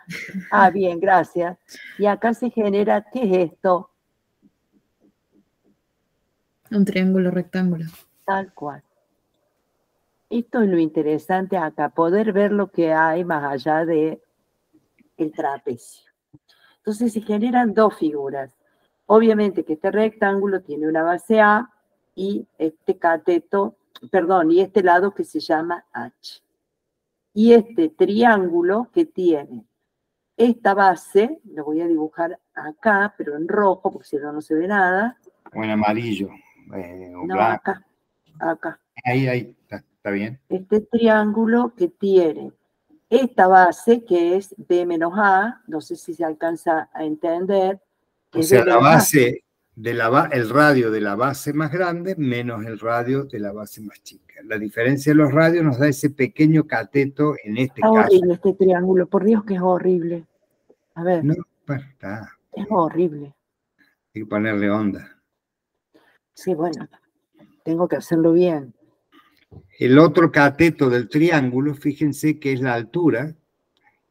Ah, bien, gracias. Y acá se genera, ¿qué es esto? Un triángulo rectángulo. Tal cual. Esto es lo interesante acá, poder ver lo que hay más allá de el trapecio. Entonces se generan dos figuras. Obviamente que este rectángulo tiene una base A y este cateto, perdón, y este lado que se llama H. Y este triángulo que tiene esta base, lo voy a dibujar acá, pero en rojo, porque si no, no se ve nada. O en amarillo. O No, blanco. acá. Ahí, está bien. Este triángulo que tiene esta base, que es B menos A, no sé si se alcanza a entender. O sea, la base, el radio de la base más grande menos el radio de la base más chica. La diferencia de los radios nos da ese pequeño cateto en este Está caso. horrible este triángulo, por Dios que es horrible. A ver, No, bueno, está. es horrible. Hay que ponerle onda. Sí, bueno, tengo que hacerlo bien. El otro cateto del triángulo, fíjense que es la altura,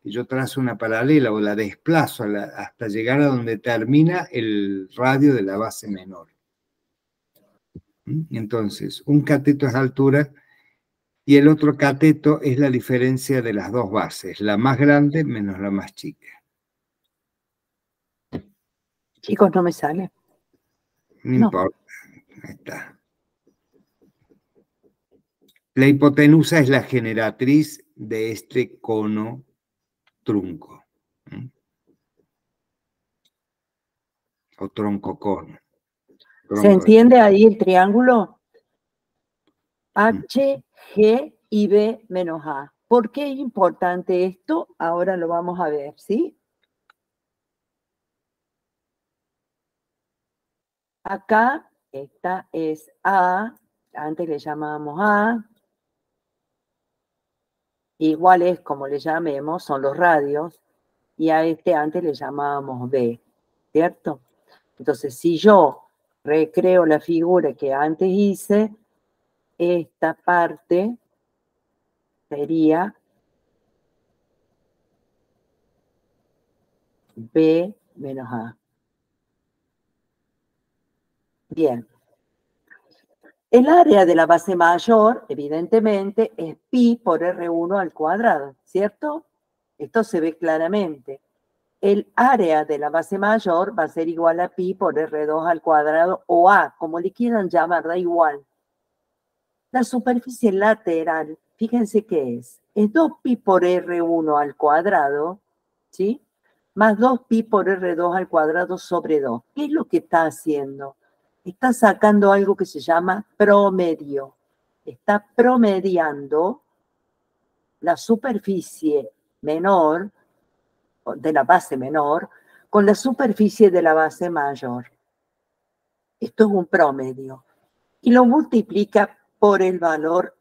que yo trazo una paralela o la desplazo hasta llegar a donde termina el radio de la base menor. Entonces, un cateto es altura y el otro cateto es la diferencia de las dos bases, la más grande menos la más chica. Chicos, no me sale. No importa, ahí está. La hipotenusa es la generatriz de este cono trunco. O tronco cono. ¿Se entiende ahí el triángulo? H, G y B menos A. ¿Por qué es importante esto? Ahora lo vamos a ver, ¿sí? Acá, esta es A, antes le llamábamos A. Igual es como le llamemos, son los radios, y a este antes le llamábamos B, ¿cierto? Entonces, si yo recreo la figura que antes hice, esta parte sería B menos A. Bien. El área de la base mayor, evidentemente, es pi por R1 al cuadrado, ¿cierto? Esto se ve claramente. El área de la base mayor va a ser igual a pi por R2 al cuadrado o A, como le quieran llamar, da igual. La superficie lateral, fíjense qué es 2pi por R1 al cuadrado, ¿sí? Más 2pi por R2 al cuadrado sobre 2. ¿Qué es lo que está haciendo? Está sacando algo que se llama promedio. Está promediando la superficie menor, de la base menor, con la superficie de la base mayor. Esto es un promedio. Y lo multiplica por el valor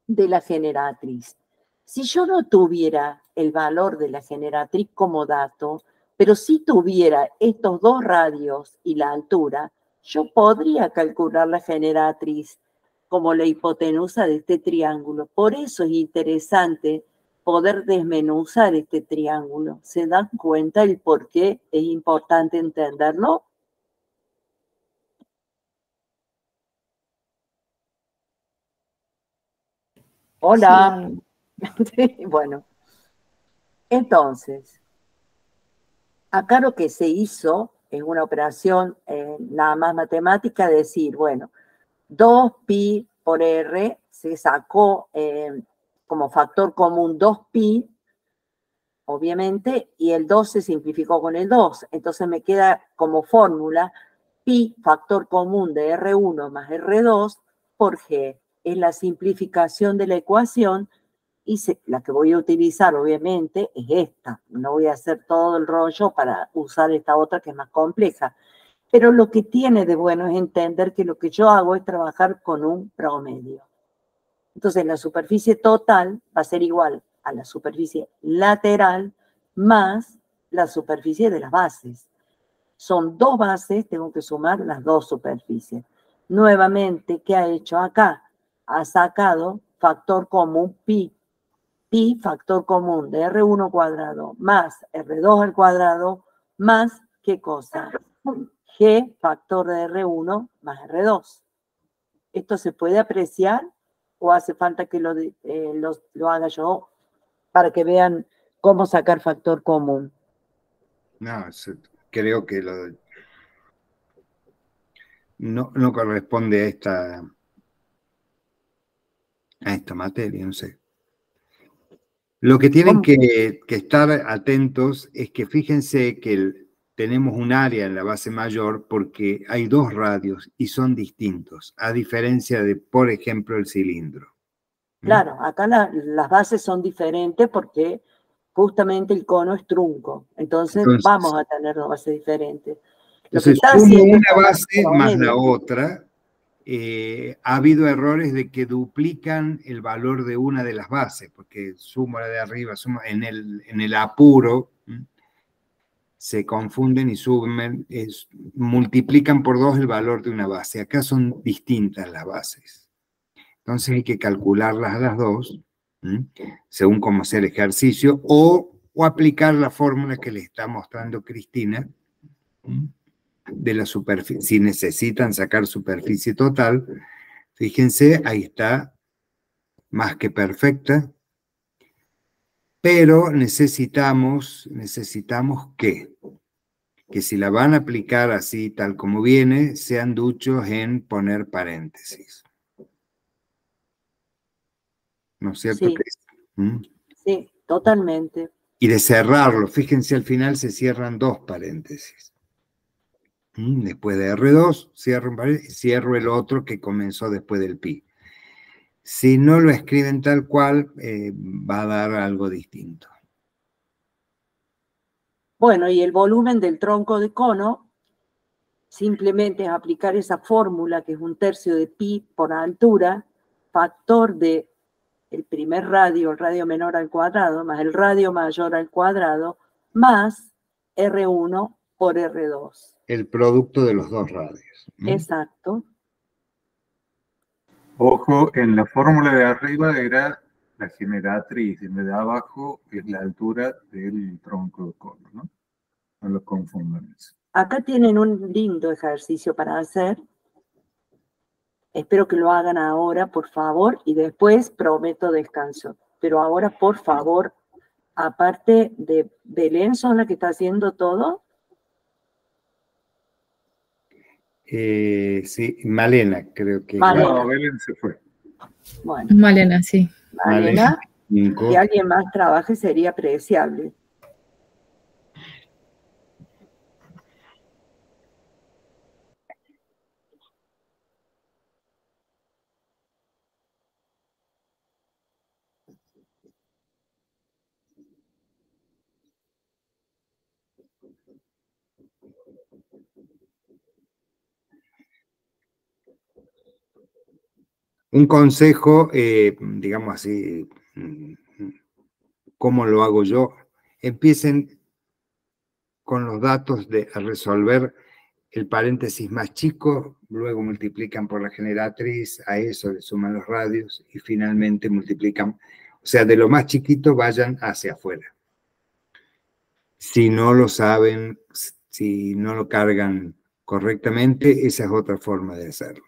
de la generatriz. Si yo no tuviera el valor de la generatriz como dato, pero si tuviera estos dos radios y la altura, yo podría calcular la generatriz como la hipotenusa de este triángulo. Por eso es interesante poder desmenuzar este triángulo. ¿Se dan cuenta el por qué es importante entenderlo? Hola. Sí, bueno. Entonces, acá lo que se hizo es una operación nada más matemática, decir, bueno, 2pi por R se sacó como factor común 2pi, obviamente, y el 2 se simplificó con el 2. Entonces me queda como fórmula pi factor común de R1 más R2 por G. Es la simplificación de la ecuación y la que voy a utilizar, obviamente, es esta. No voy a hacer todo el rollo para usar esta otra que es más compleja. Pero lo que tiene de bueno es entender que lo que yo hago es trabajar con un promedio. Entonces, la superficie total va a ser igual a la superficie lateral más la superficie de las bases. Son dos bases, tengo que sumar las dos superficies. Nuevamente, ¿qué ha hecho acá? Ha sacado factor común pi. Pi, factor común de R1 cuadrado más R2 al cuadrado más, ¿qué cosa? G, factor de R1 más R2. ¿Esto se puede apreciar o hace falta que lo haga yo para que vean cómo sacar factor común? No, creo que no corresponde a esta materia, no sé. Lo que tienen que estar atentos es que fíjense que tenemos un área en la base mayor porque hay dos radios y son distintos, a diferencia de, por ejemplo, el cilindro. Claro, acá las bases son diferentes porque justamente el cono es trunco. Entonces vamos a tener dos bases diferentes. Entonces, sumo una base más la otra. Ha habido errores de que duplican el valor de una de las bases, porque sumo la de arriba, sumo en el apuro, se confunden y sumen, multiplican por 2 el valor de una base. Acá son distintas las bases. Entonces hay que calcularlas a las dos, según cómo sea el ejercicio, o aplicar la fórmula que le está mostrando Cristina, de la superficie. Si necesitan sacar superficie total, fíjense, ahí está, más que perfecta, pero necesitamos que si la van a aplicar así, tal como viene, sean duchos en poner paréntesis. ¿No es cierto? Sí, sí, totalmente. Y de cerrarlo, fíjense, al final se cierran dos paréntesis. Después de R2, cierro el otro que comenzó después del pi. Si no lo escriben tal cual, va a dar algo distinto. Bueno, y el volumen del tronco de cono, simplemente es aplicar esa fórmula que es 1/3 de pi por altura, factor de el primer radio, el radio menor al cuadrado, más el radio mayor al cuadrado, más R1 por R2. El producto de los dos radios. Exacto. Ojo, en la fórmula de arriba era la generatriz, en la de abajo es la altura del tronco de cono, ¿no? No lo confundan eso. Acá tienen un lindo ejercicio para hacer. Espero que lo hagan ahora, por favor, y después prometo descanso. Pero ahora, por favor, aparte de Belén, ¿son la que está haciendo todo? Sí, Malena, creo que es Malena. No, Belén se fue. Bueno, Malena, sí. Malena, cinco. si alguien más trabaje sería apreciable. Un consejo, digamos así, ¿cómo lo hago yo? Empiecen con los datos a resolver el paréntesis más chico, luego multiplican por la generatriz, a eso le suman los radios y finalmente multiplican, o sea, de lo más chiquito vayan hacia afuera. Si no lo saben, si no lo cargan correctamente, esa es otra forma de hacerlo.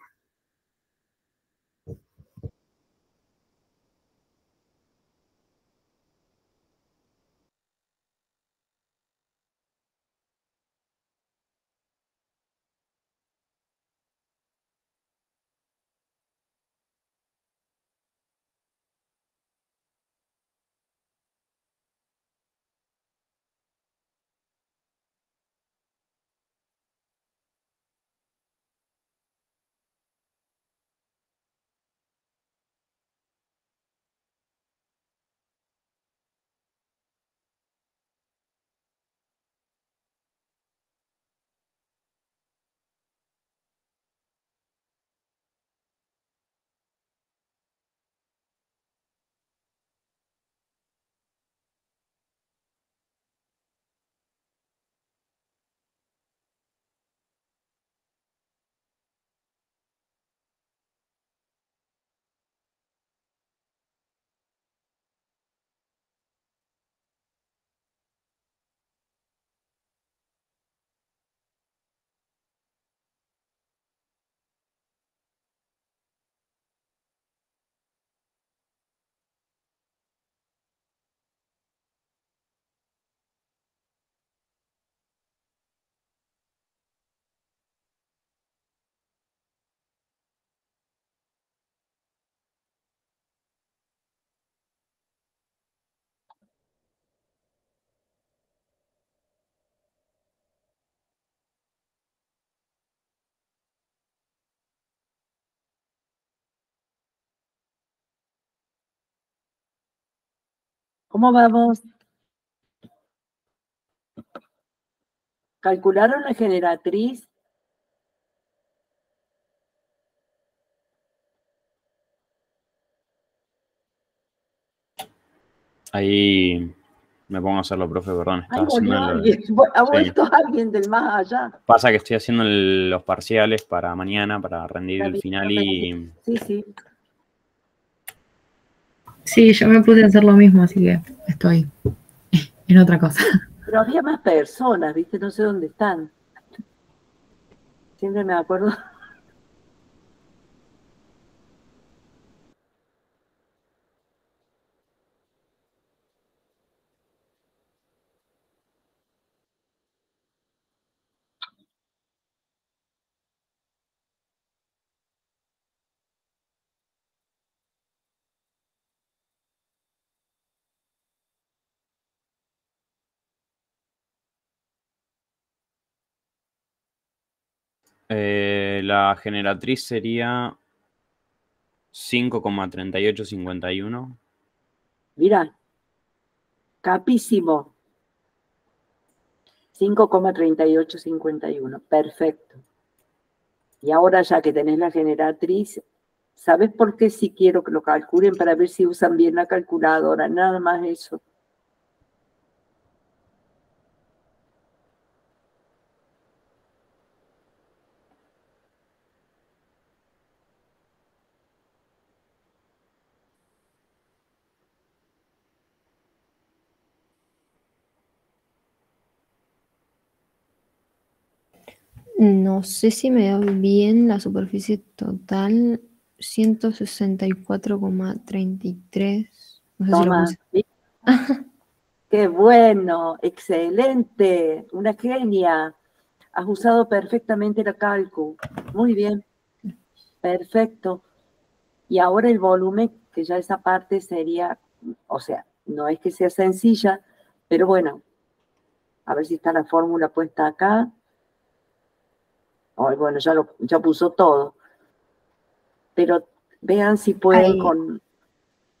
¿Cómo vamos? ¿Calcularon la generatriz? Ahí me pongo a hacerlo, profe, perdón. Ay, Estaba haciendo alguien. Ha vuelto alguien del más allá. Pasa que estoy haciendo los parciales para mañana, para rendir el final y... Sí, sí. Sí, yo me puse a hacer lo mismo, así que estoy en otra cosa. Pero había más personas, ¿viste? No sé dónde están. Siempre me acuerdo. La generatriz sería 5,3851. Mira, capísimo. 5,3851. Perfecto. Y ahora ya que tenés la generatriz, ¿sabes por qué si quiero que lo calculen para ver si usan bien la calculadora? Nada más eso. No sé si me da bien la superficie total, 164,33. No sé si lo Toma. puse. ¿Sí? Qué bueno, excelente, una genia. Has usado perfectamente la cálculo. Muy bien, perfecto. Y ahora el volumen, que ya esa parte sería, o sea, no es que sea sencilla, pero bueno, a ver si está la fórmula puesta acá. Ay, bueno, ya puso todo. Pero vean si pueden Ahí. con...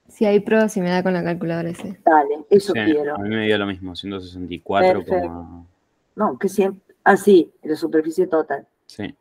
Si hay pruebas, si me da con la calculadora ese. Dale, eso Sí, quiero. a mí me dio lo mismo, 164, Perfecto. No, que siempre... Ah, sí, la superficie total. sí.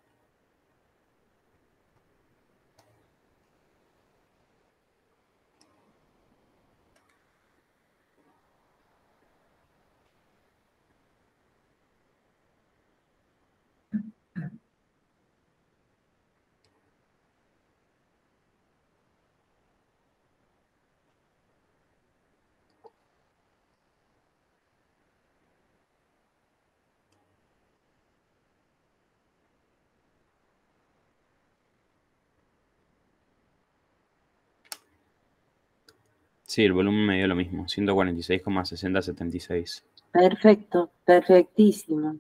Sí, el volumen me dio lo mismo, 146,6076. Perfecto, perfectísimo.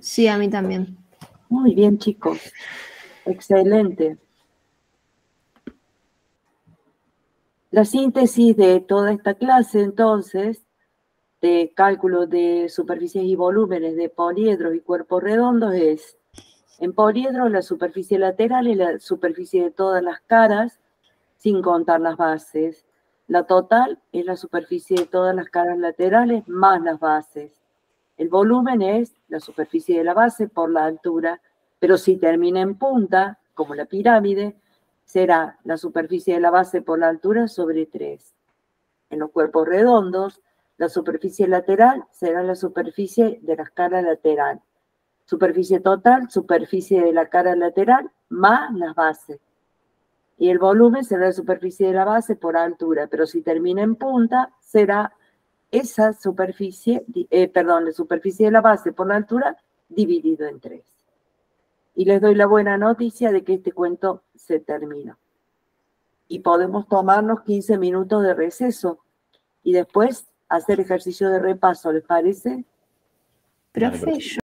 Sí, a mí también. Muy bien, chicos. Excelente. La síntesis de toda esta clase, entonces, de cálculo de superficies y volúmenes de poliedros y cuerpos redondos es, en poliedros la superficie lateral es la superficie de todas las caras, sin contar las bases. La total es la superficie de todas las caras laterales más las bases. El volumen es la superficie de la base por la altura, pero si termina en punta, como la pirámide, será la superficie de la base por la altura sobre 3. En los cuerpos redondos, la superficie lateral será la superficie de la cara lateral. Superficie total, superficie de la cara lateral más las bases. Y el volumen será la superficie de la base por altura, pero si termina en punta, será esa superficie, la superficie de la base por la altura dividido en 3. Y les doy la buena noticia de que este cuento se terminó. Y podemos tomarnos 15 minutos de receso y después hacer ejercicio de repaso, ¿les parece? Profe, yo